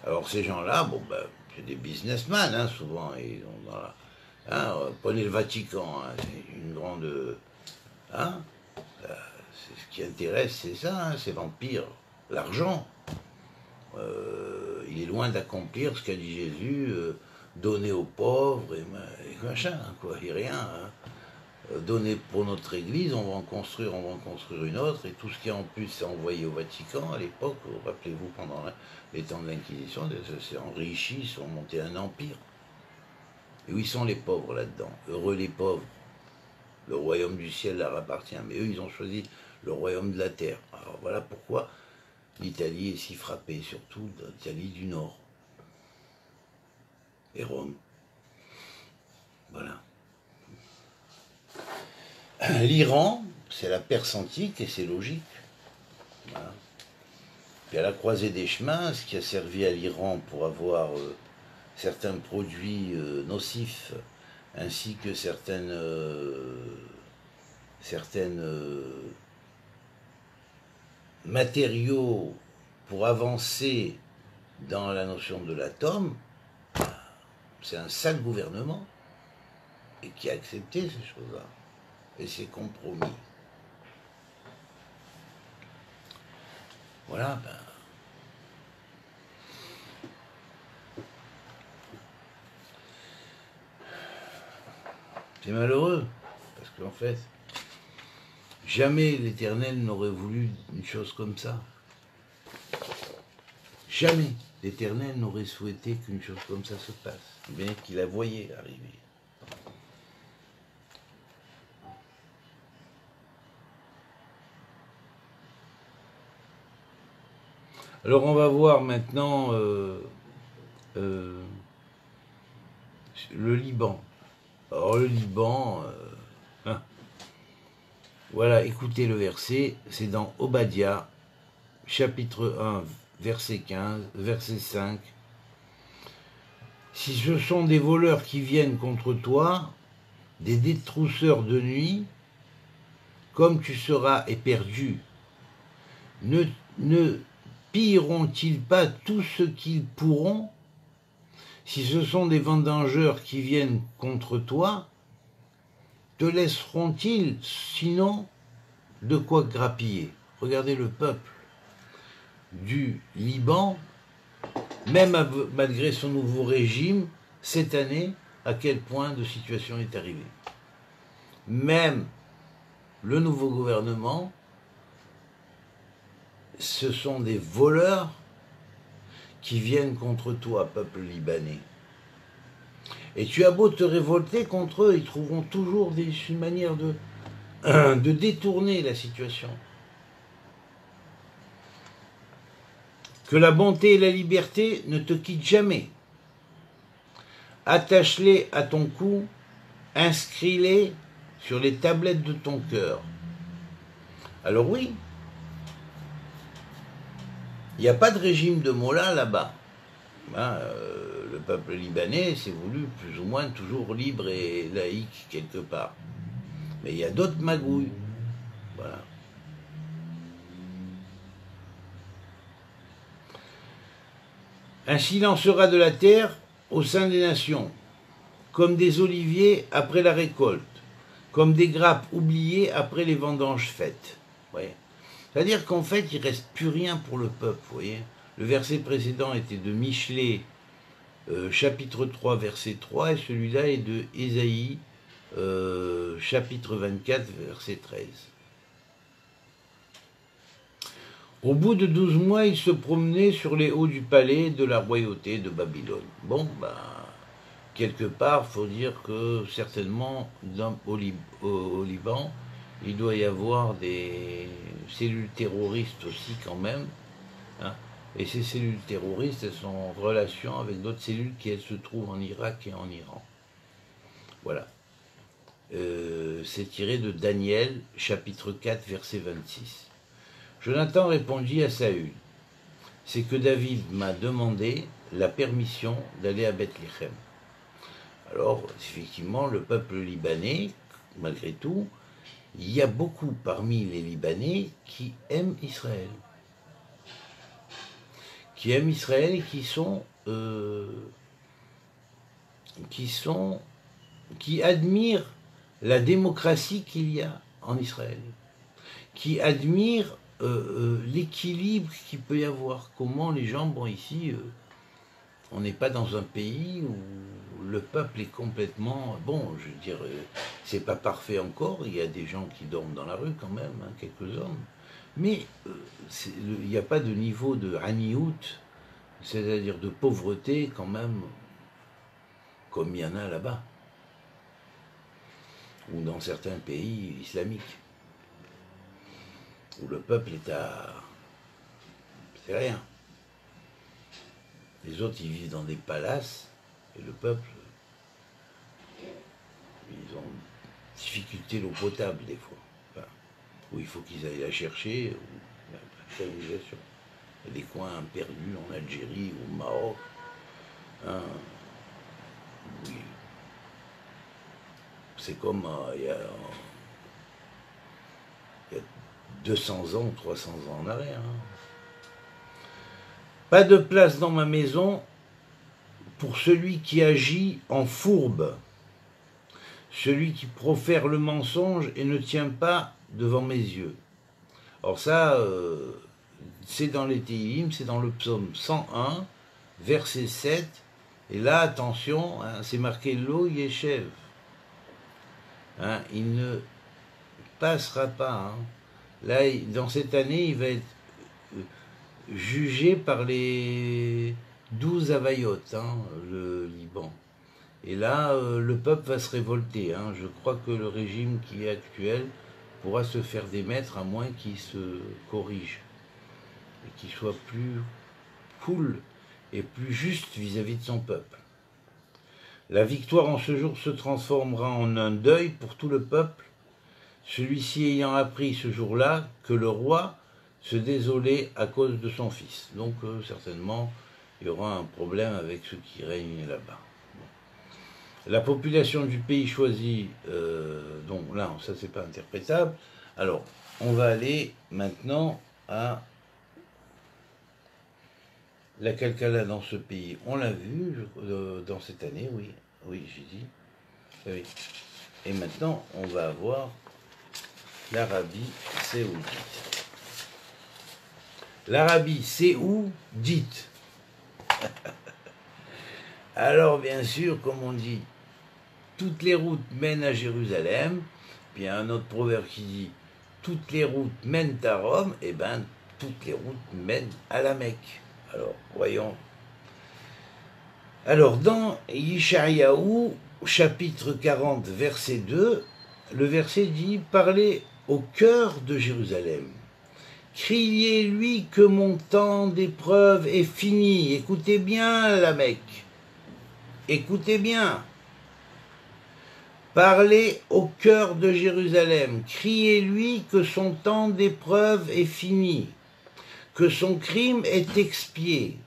Alors ces gens-là, bon ben, c'est des businessmen, hein, souvent. Ils ont dans la, hein, prenez le Vatican, hein, c'est une grande... Hein, ce qui intéresse, c'est ça, hein, c'est l'empire, l'argent. Il est loin d'accomplir ce qu'a dit Jésus, donner aux pauvres et machin, quoi, et rien. Hein. Donner pour notre église, on va en construire une autre, et tout ce qui en plus s'est envoyé au Vatican à l'époque, rappelez-vous, pendant les temps de l'Inquisition, s'est enrichi, ils sont montés un empire. Et où ils sont les pauvres là-dedans? Heureux les pauvres. Le royaume du ciel leur appartient, mais eux, ils ont choisi le royaume de la terre. Alors voilà pourquoi l'Italie est si frappée, surtout l'Italie du Nord. Et Rome. Voilà. L'Iran, c'est la Perse antique et c'est logique. Voilà. Puis à la croisée des chemins, ce qui a servi à l'Iran pour avoir certains produits nocifs, ainsi que certaines matériaux pour avancer dans la notion de l'atome, c'est un sale gouvernement et qui a accepté ces choses-là et ces compromis. Voilà, ben. C'est malheureux, parce qu'en fait, jamais l'Éternel n'aurait voulu une chose comme ça. Jamais l'Éternel n'aurait souhaité qu'une chose comme ça se passe, bien qu'il la voyait arriver. Alors on va voir maintenant le Liban. Alors le Liban, hein, voilà, écoutez le verset, c'est dans Obadiah, chapitre 1, verset 15, verset 5. Si ce sont des voleurs qui viennent contre toi, des détrousseurs de nuit, comme tu seras éperdu, ne pilleront-ils pas tout ce qu'ils pourront? Si ce sont des vendangeurs qui viennent contre toi, te laisseront-ils sinon de quoi grappiller? Regardez le peuple du Liban, même malgré son nouveau régime, cette année, à quel point de situation est arrivée. Même le nouveau gouvernement, ce sont des voleurs qui viennent contre toi, peuple libanais. Et tu as beau te révolter contre eux, ils trouveront toujours une manière de détourner la situation. Que la bonté et la liberté ne te quittent jamais. Attache-les à ton cou, inscris-les sur les tablettes de ton cœur. Alors oui, il n'y a pas de régime de Mollah là-bas. Le peuple libanais s'est voulu plus ou moins toujours libre et laïque quelque part. Mais il y a d'autres magouilles. Voilà. Ainsi lancera de la terre au sein des nations, comme des oliviers après la récolte, comme des grappes oubliées après les vendanges faites. Ouais. C'est-à-dire qu'en fait, il ne reste plus rien pour le peuple, vous voyez. Le verset précédent était de Michelet, chapitre 3, verset 3, et celui-là est de Ésaïe, chapitre 24, verset 13. Au bout de 12 mois, il se promenait sur les hauts du palais de la royauté de Babylone. Bon, quelque part, il faut dire que certainement, au Liban, il doit y avoir des cellules terroristes aussi quand même. Hein, et ces cellules terroristes, elles sont en relation avec d'autres cellules qui, elles, se trouvent en Irak et en Iran. Voilà. C'est tiré de Daniel, chapitre 4, verset 26. Jonathan répondit à Saül, c'est que David m'a demandé la permission d'aller à Bethléem. Alors, effectivement, le peuple libanais, malgré tout, il y a beaucoup parmi les Libanais qui aiment Israël. Qui aiment Israël et qui admirent la démocratie qu'il y a en Israël, qui admirent l'équilibre qu'il peut y avoir, comment les gens, bon ici, on n'est pas dans un pays où le peuple est complètement, bon, je veux dire, c'est pas parfait encore, il y a des gens qui dorment dans la rue quand même, hein, quelques hommes, mais il n'y a pas de niveau de haniout, c'est-à-dire de pauvreté quand même, comme il y en a là-bas, ou dans certains pays islamiques, où le peuple est à... c'est rien. Les autres, ils vivent dans des palaces, et le peuple, ils ont difficulté l'eau potable des fois. Enfin, où il faut qu'ils aillent la chercher, ou la stérilisation. Il y a des coins perdus en Algérie ou au Maroc. Hein, oui. C'est comme il y a 200 ans, 300 ans en arrière. Hein. Pas de place dans ma maison pour celui qui agit en fourbe, celui qui profère le mensonge et ne tient pas devant mes yeux. Alors ça, c'est dans les Téhilim, c'est dans le psaume 101, verset 7, et là, attention, hein, c'est marqué Lo Yeshev. Hein, il ne passera pas. Hein. Là, dans cette année, il va être jugé par les 12 avayotes, hein, le Liban. Et là, le peuple va se révolter. Hein. Je crois que le régime qui est actuel pourra se faire démettre à moins qu'il se corrige. et qu'il soit plus cool et plus juste vis-à-vis de son peuple. La victoire en ce jour se transformera en un deuil pour tout le peuple, celui-ci ayant appris ce jour-là que le roi se désolait à cause de son fils. Donc certainement, il y aura un problème avec ceux qui règnent là-bas. Bon. La population du pays choisi, donc là, ça c'est pas interprétable. Alors, on va aller maintenant à la Kalkala dans ce pays. On l'a vu dans cette année, oui. Oui, j'ai dit. Oui. Et maintenant, on va avoir l'Arabie saoudite. L'Arabie saoudite. Alors, bien sûr, comme on dit, toutes les routes mènent à Jérusalem. Puis il y a un autre proverbe qui dit toutes les routes mènent à Rome. Eh bien, toutes les routes mènent à la Mecque. Alors, voyons. Alors, dans Yeshayahu, chapitre 40, verset 2, le verset dit « Parlez au cœur de Jérusalem. Criez-lui que mon temps d'épreuve est fini. » Écoutez bien, la Mecque. Écoutez bien. Parlez au cœur de Jérusalem. Criez-lui que son temps d'épreuve est fini, que son crime est expié,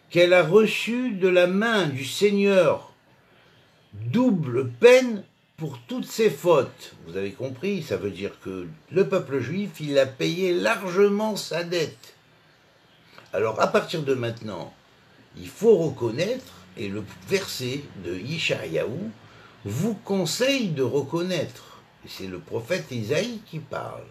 qu'elle a reçu de la main du Seigneur double peine pour toutes ses fautes. Vous avez compris, ça veut dire que le peuple juif, il a payé largement sa dette. Alors, à partir de maintenant, il faut reconnaître, et le verset de Yeshayahu vous conseille de reconnaître. C'est le prophète Isaïe qui parle,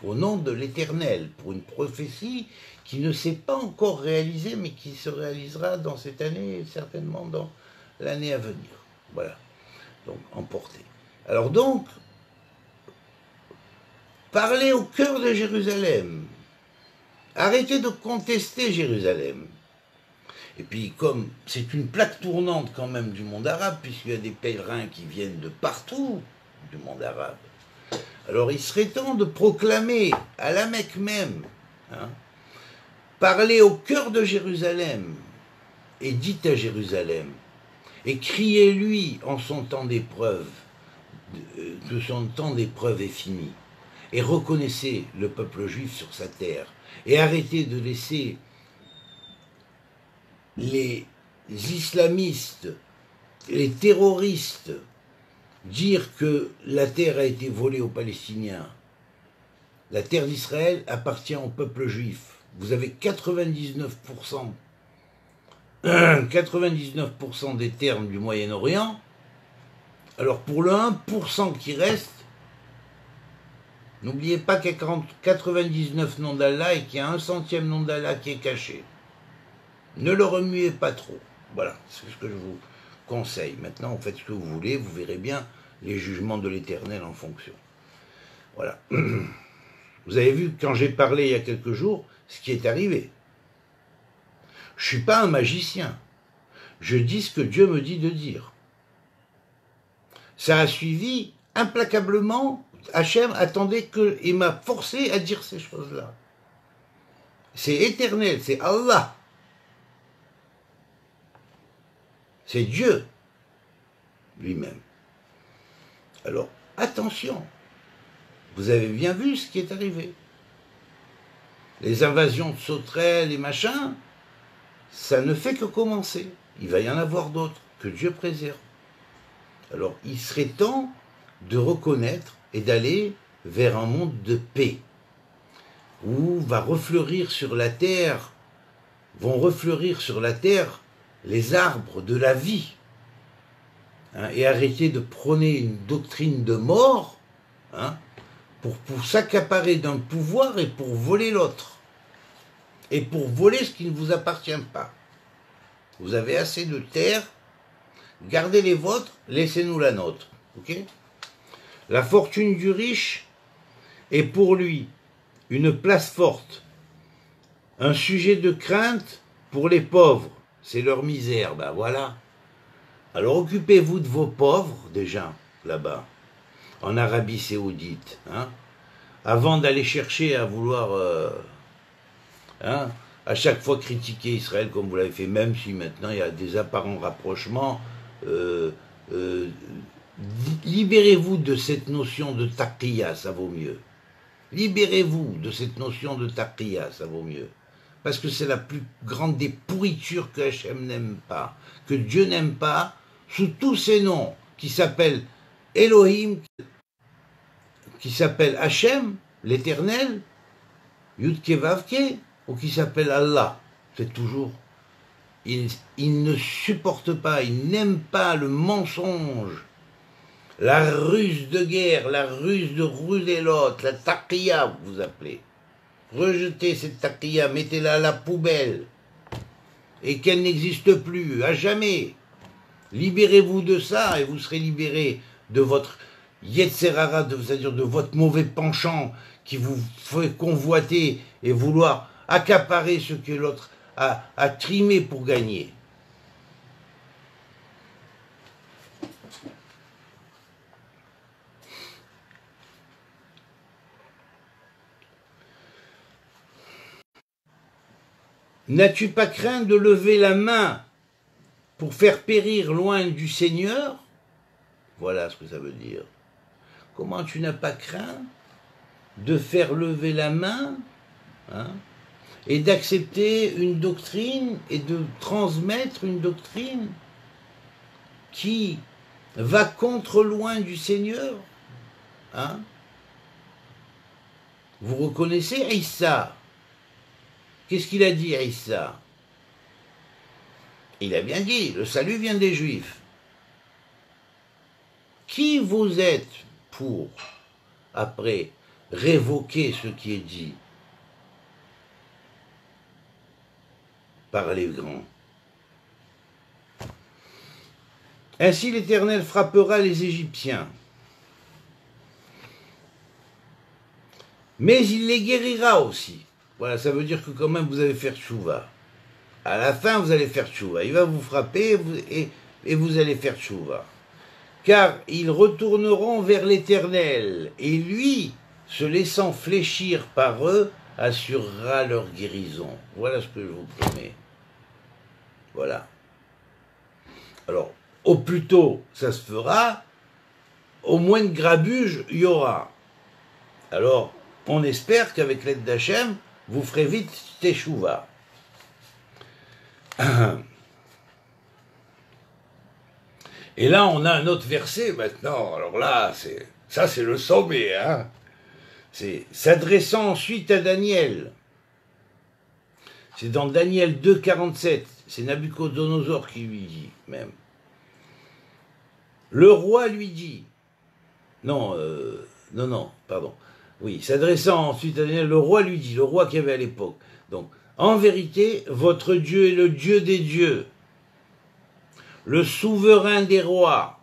au nom de l'Éternel, pour une prophétie qui ne s'est pas encore réalisée, mais qui se réalisera dans cette année et certainement dans l'année à venir. Voilà, donc emporté. Alors donc, parlez au cœur de Jérusalem. Arrêtez de contester Jérusalem. Et puis, comme c'est une plaque tournante quand même du monde arabe, puisqu'il y a des pèlerins qui viennent de partout du monde arabe, alors il serait temps de proclamer à la Mecque même, parlez au cœur de Jérusalem, et dites à Jérusalem, et criez-lui en son temps d'épreuve, que son temps d'épreuve est fini, et reconnaissez le peuple juif sur sa terre, et arrêtez de laisser les islamistes, les terroristes, dire que la terre a été volée aux Palestiniens. La terre d'Israël appartient au peuple juif. Vous avez 99% des terres du Moyen-Orient. Alors pour le 1% qui reste, n'oubliez pas qu'il y a 99 noms d'Allah et qu'il y a un centième nom d'Allah qui est caché. Ne le remuez pas trop. Voilà, c'est ce que je vous conseille. Maintenant, vous faites ce que vous voulez, vous verrez bien les jugements de l'Éternel en fonction. Voilà. Vous avez vu, quand j'ai parlé il y a quelques jours, ce qui est arrivé. Je ne suis pas un magicien. Je dis ce que Dieu me dit de dire. Ça a suivi implacablement. Hachem attendait que, il m'a forcé à dire ces choses-là. C'est éternel, c'est Allah. C'est Dieu lui-même. Alors, attention, vous avez bien vu ce qui est arrivé. Les invasions de sauterelles et machins, ça ne fait que commencer. Il va y en avoir d'autres, que Dieu préserve. Alors, il serait temps de reconnaître et d'aller vers un monde de paix, où va refleurir sur la terre, vont refleurir sur la terre les arbres de la vie, et arrêter de prôner une doctrine de mort, pour s'accaparer d'un pouvoir et pour voler l'autre, et pour voler ce qui ne vous appartient pas. Vous avez assez de terre, gardez les vôtres, laissez-nous la nôtre. Ok ? La fortune du riche est pour lui une place forte, un sujet de crainte pour les pauvres. C'est leur misère, ben voilà. Alors occupez-vous de vos pauvres, déjà, là-bas, en Arabie saoudite, avant d'aller chercher à vouloir hein, à chaque fois critiquer Israël comme vous l'avez fait, même si maintenant il y a des apparents rapprochements. Euh, Libérez-vous de cette notion de taqiyya, ça vaut mieux. Libérez-vous de cette notion de taqiyya, ça vaut mieux. Parce que c'est la plus grande des pourritures que Hachem n'aime pas, que Dieu n'aime pas, sous tous ces noms, qui s'appellent Elohim, qui s'appelle Hachem, l'éternel, Yudke Vavke, ou qui s'appelle Allah. C'est toujours. Il ne supporte pas, il n'aime pas le mensonge, la ruse de guerre, la ruse de ruser l'autre, la taqiyya, vous appelez. Rejetez cette taqiyya, mettez-la à la poubelle, et qu'elle n'existe plus, à jamais. Libérez-vous de ça, et vous serez libérés de votre Yetzerara, c'est-à-dire de votre mauvais penchant qui vous fait convoiter et vouloir accaparer ce que l'autre a trimé pour gagner. N'as-tu pas craint de lever la main pour faire périr loin du Seigneur? Voilà ce que ça veut dire. Comment tu n'as pas craint de faire lever la main, hein, et d'accepter une doctrine et de transmettre une doctrine qui va contre loin du Seigneur, hein? Vous reconnaissez Issa? Qu'est-ce qu'il a dit, Issa? Il a bien dit, le salut vient des Juifs. Qui vous êtes pour, après, révoquer ce qui est dit par les grands? Ainsi l'Éternel frappera les Égyptiens, mais il les guérira aussi. Voilà, ça veut dire que quand même vous allez faire tchouva. À la fin, vous allez faire tchouva. Il va vous frapper et vous allez faire tchouva. Car ils retourneront vers l'Éternel, et lui, se laissant fléchir par eux, assurera leur guérison. Voilà ce que je vous promets. Voilà. Alors, au plus tôt ça se fera, au moins de grabuge il y aura. Alors, on espère qu'avec l'aide d'Hachem, vous ferez vite teshuva. Et là, on a un autre verset maintenant. Alors là, c'est le sommet, hein. C'est s'adressant ensuite à Daniel. C'est dans Daniel 2, 47. C'est Nabuchodonosor qui lui dit, même. Le roi lui dit, non, pardon. Oui, s'adressant ensuite à Daniel, le roi lui dit, le roi qu'il y avait à l'époque. Donc, en vérité, votre Dieu est le Dieu des dieux, le souverain des rois,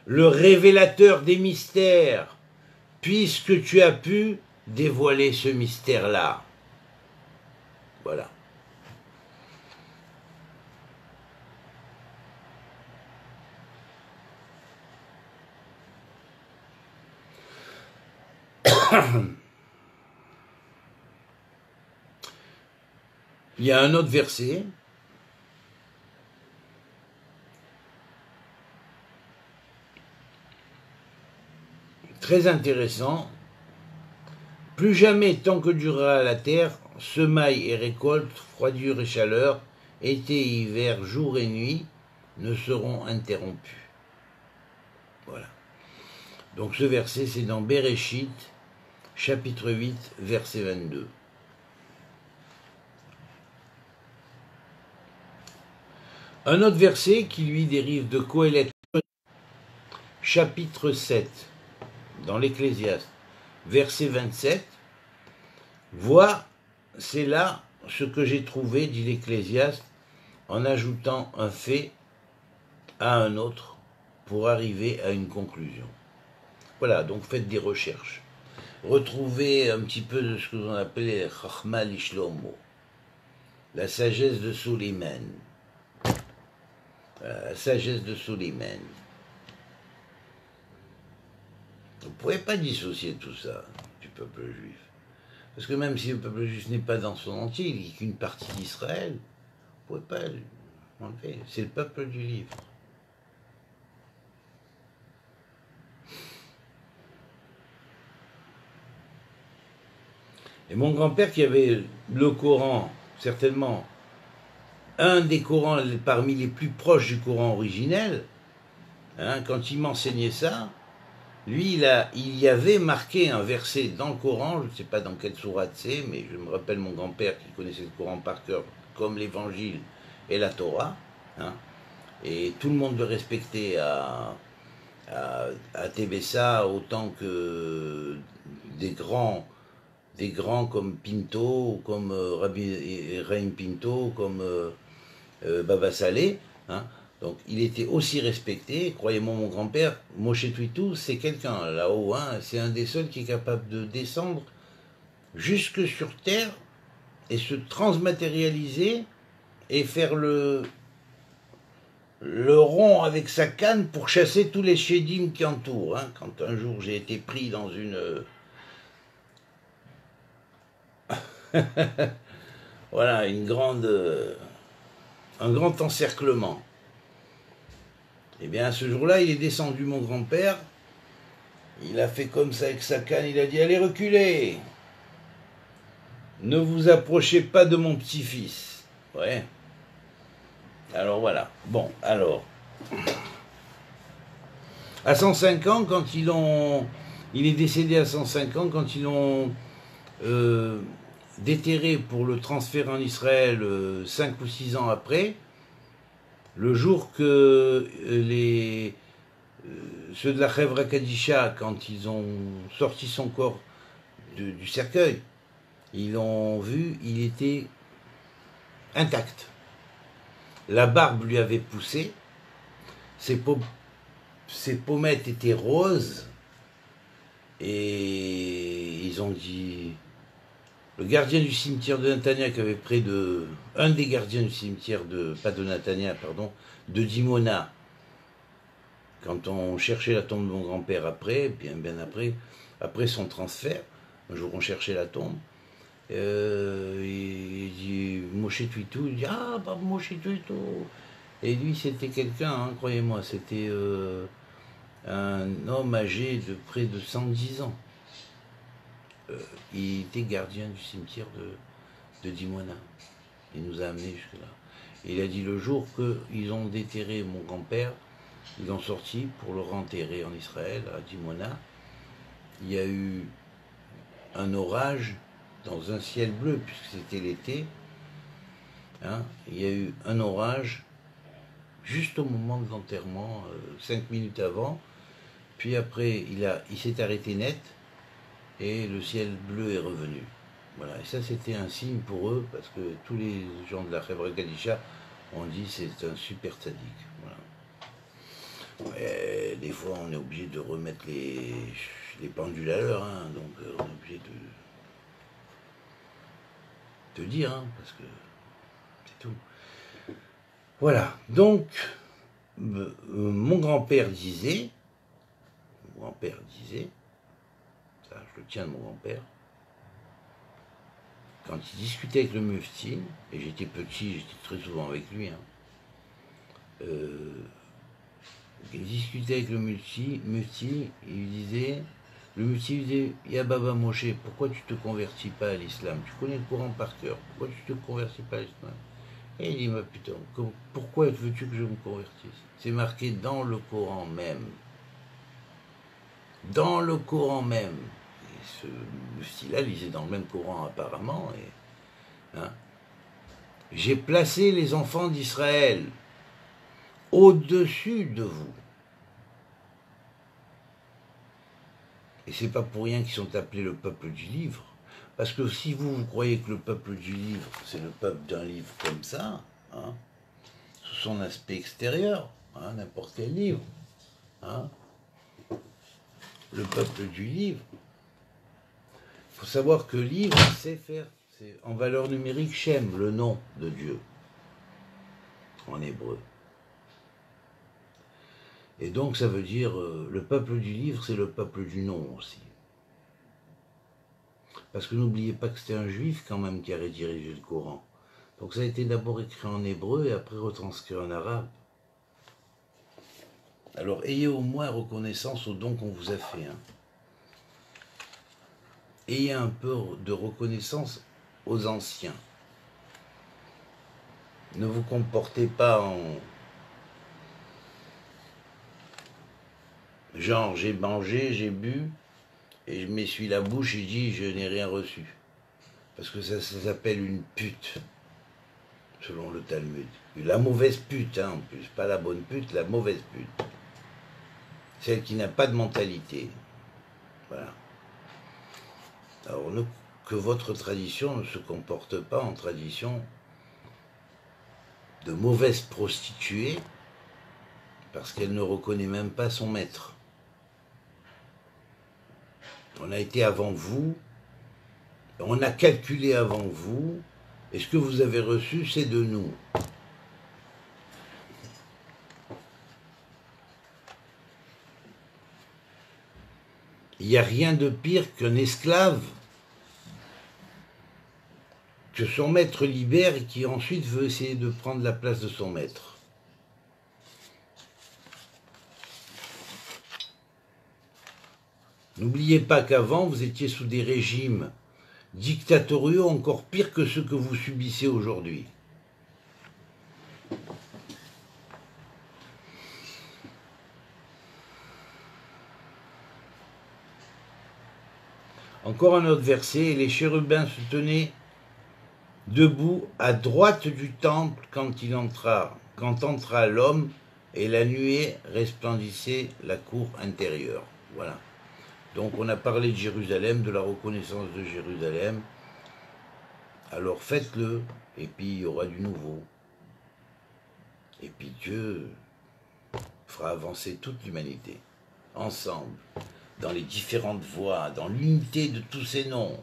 le révélateur des mystères, puisque tu as pu dévoiler ce mystère-là. Voilà. Il y a un autre verset. Très intéressant. Plus jamais, tant que durera la terre, semailles et récoltes, froidure et chaleur, été et hiver, jour et nuit, ne seront interrompus. Voilà. Donc ce verset, c'est dans Bereshit, chapitre 8, verset 22. Un autre verset qui lui dérive de Qohélet, chapitre 7, dans l'Ecclésiaste, verset 27, vois, c'est là ce que j'ai trouvé, dit l'Ecclésiaste, en ajoutant un fait à un autre pour arriver à une conclusion. Voilà, donc faites des recherches. Retrouvez un petit peu de ce que l'on appelait Chachma Lishlomo, la sagesse de Suleiman. La sagesse de Suleiman. Vous ne pouvez pas dissocier tout ça du peuple juif. Parce que même si le peuple juif n'est pas dans son entier, il n'est qu'une partie d'Israël, vous ne pouvez pas l'enlever. C'est le peuple du livre. Et mon grand-père qui avait le Coran, certainement, un des Corans parmi les plus proches du Coran originel, hein, quand il m'enseignait ça, lui, il y avait marqué un verset dans le Coran, je ne sais pas dans quelle sourate c'est, mais je me rappelle mon grand-père qui connaissait le Coran par cœur, comme l'Évangile et la Torah, hein, et tout le monde le respectait à Tébessa autant que des grands comme Pinto, comme Rabbi Reim Pinto, comme Baba Saleh, hein. Donc il était aussi respecté, croyez-moi mon grand-père, Moshe Tuitou, c'est quelqu'un là-haut, hein, c'est un des seuls qui est capable de descendre jusque sur terre et se transmatérialiser et faire le rond avec sa canne pour chasser tous les chédim qui entourent. Hein. Quand un jour j'ai été pris dans une... voilà, un grand encerclement. Eh bien, ce jour-là, il est descendu, mon grand-père. Il a fait comme ça avec sa canne. Il a dit, allez, reculez. Ne vous approchez pas de mon petit-fils. Ouais. Alors, voilà. Bon, alors. À 105 ans, quand ils l'ont... Il est décédé à 105 ans, quand ils l'ont déterré pour le transfert en Israël 5 ou 6 ans après, le jour que ceux de la Chevra Kadisha, quand ils ont sorti son corps du cercueil, ils l'ont vu, il était intact. La barbe lui avait poussé, ses pommettes étaient roses, et ils ont dit... Le gardien du cimetière de Netanya, qui avait près de... Un des gardiens du cimetière pas de Netanya, pardon, de Dimona, quand on cherchait la tombe de mon grand-père après, bien après son transfert, un jour on cherchait la tombe, il dit Moshe Tuitou, il dit ah, bah Moshe Tuitou. Et lui c'était quelqu'un, hein, croyez-moi, c'était un homme âgé de près de 110 ans. Il était gardien du cimetière de Dimona. Il nous a amenés jusque-là. Il a dit le jour qu'ils ont déterré mon grand-père, ils l'ont sorti pour le renterrer en Israël, à Dimona. Il y a eu un orage dans un ciel bleu, puisque c'était l'été. Hein, il y a eu un orage juste au moment de l'enterrement, 5 minutes avant. Puis après, il s'est arrêté net et le ciel bleu est revenu. Voilà, et ça c'était un signe pour eux, parce que tous les gens de la Chevra Kadisha ont dit c'est un super tzaddik. Voilà. Ouais, des fois on est obligé de remettre les pendules à l'heure, hein, donc on est obligé de dire, hein, parce que c'est tout. Voilà, donc mon grand-père disait, ça je le tiens de mon grand-père, quand il discutait avec le mufti, et j'étais petit, j'étais très souvent avec lui, hein, il discutait avec le mufti, il disait, le mufti lui disait, Ya Baba Moshe, pourquoi tu ne te convertis pas à l'islam? Tu connais le Coran par cœur, pourquoi tu ne te convertis pas à l'islam? Et il dit, mais putain, pourquoi veux-tu que je me convertisse? C'est marqué dans le Coran même. Dans le Coran même. Et ce mufti-là lisait dans le même Coran apparemment. Et, hein, j'ai placé les enfants d'Israël au-dessus de vous. Et c'est pas pour rien qu'ils sont appelés le peuple du livre. Parce que si vous croyez que le peuple du livre, c'est le peuple d'un livre comme ça, hein, sous son aspect extérieur, hein, n'importe quel livre, hein, le peuple du livre, il faut savoir que livre, c'est faire, c'est en valeur numérique, Shem, le nom de Dieu, en hébreu. Et donc ça veut dire, le peuple du livre, c'est le peuple du nom aussi. Parce que n'oubliez pas que c'était un juif quand même qui a rédigé le Coran. Donc ça a été d'abord écrit en hébreu et après retranscrit en arabe. Alors ayez au moins reconnaissance au don qu'on vous a fait. Hein. Ayez un peu de reconnaissance aux anciens. Ne vous comportez pas en... genre j'ai mangé, j'ai bu, et je m'essuie la bouche et dis je n'ai rien reçu. Parce que ça s'appelle une pute. Selon le Talmud. La mauvaise pute, hein, en plus. Pas la bonne pute, la mauvaise pute. Celle qui n'a pas de mentalité. Voilà. Alors, que votre tradition ne se comporte pas en tradition de mauvaise prostituée, parce qu'elle ne reconnaît même pas son maître. On a été avant vous, on a calculé avant vous, et ce que vous avez reçu, c'est de nous. Il n'y a rien de pire qu'un esclave que son maître libère et qui ensuite veut essayer de prendre la place de son maître. N'oubliez pas qu'avant, vous étiez sous des régimes dictatoriaux encore pires que ceux que vous subissez aujourd'hui. Encore un autre verset, les chérubins se tenaient debout à droite du temple quand entra l'homme, et la nuée resplendissait la cour intérieure. Voilà. Donc on a parlé de Jérusalem, de la reconnaissance de Jérusalem. Alors faites-le, et puis il y aura du nouveau. Et puis Dieu fera avancer toute l'humanité, ensemble, dans les différentes voies, dans l'unité de tous ces noms.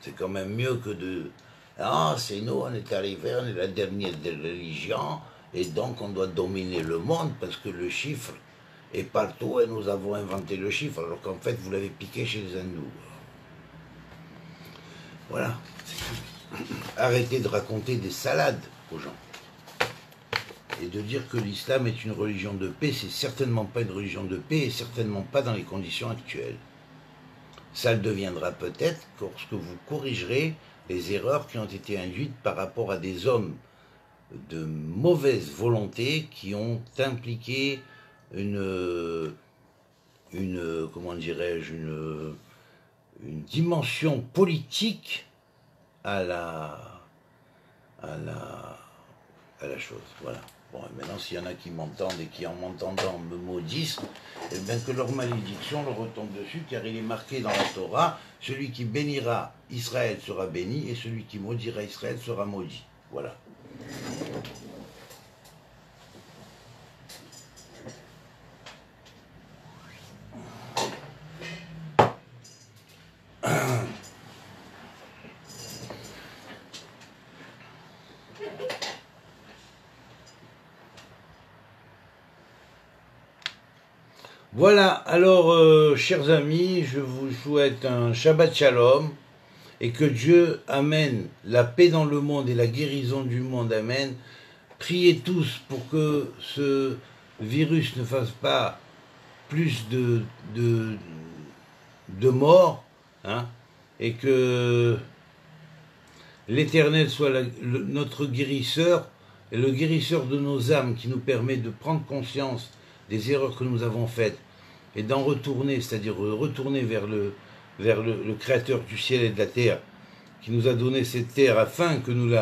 C'est quand même mieux que de... Ah, c'est nous, on est arrivé, on est la dernière des religions, et donc on doit dominer le monde, parce que le chiffre est partout, et nous avons inventé le chiffre, alors qu'en fait, vous l'avez piqué chez les hindous. Voilà. Arrêtez de raconter des salades aux gens. Et de dire que l'islam est une religion de paix, c'est certainement pas une religion de paix, et certainement pas dans les conditions actuelles. Ça le deviendra peut-être lorsque vous corrigerez les erreurs qui ont été induites par rapport à des hommes de mauvaise volonté qui ont impliqué comment dirais-je, une dimension politique à la chose. Voilà. Bon, et maintenant, s'il y en a qui m'entendent et qui, en m'entendant, me maudissent, eh bien que leur malédiction leur retombe dessus, car il est marqué dans la Torah, celui qui bénira Israël sera béni, et celui qui maudira Israël sera maudit. Voilà. Voilà, alors, chers amis, je vous souhaite un Shabbat Shalom, et que Dieu amène la paix dans le monde et la guérison du monde, amen. Priez tous pour que ce virus ne fasse pas plus de morts, hein, et que l'Éternel soit notre guérisseur, et le guérisseur de nos âmes, qui nous permet de prendre conscience des erreurs que nous avons faites, et d'en retourner, c'est-à-dire retourner vers le Créateur du ciel et de la terre, qui nous a donné cette terre afin que nous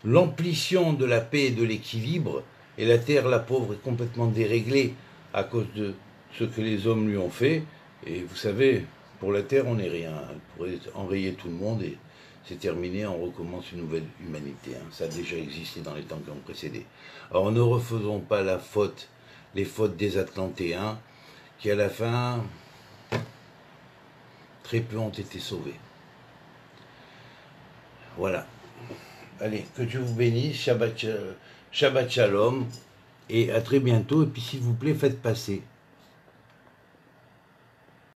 l'emplissions de la paix et de l'équilibre, et la terre, la pauvre, est complètement déréglée à cause de ce que les hommes lui ont fait. Et vous savez, pour la terre, on n'est rien. Elle pourrait enrayer tout le monde et c'est terminé, on recommence une nouvelle humanité. Hein. Ça a déjà existé dans les temps qui ont précédé. Alors ne refaisons pas les fautes des Atlantéens, qui à la fin, très peu ont été sauvés. Voilà. Allez, que Dieu vous bénisse, Shabbat Shalom, et à très bientôt. Et puis s'il vous plaît, faites passer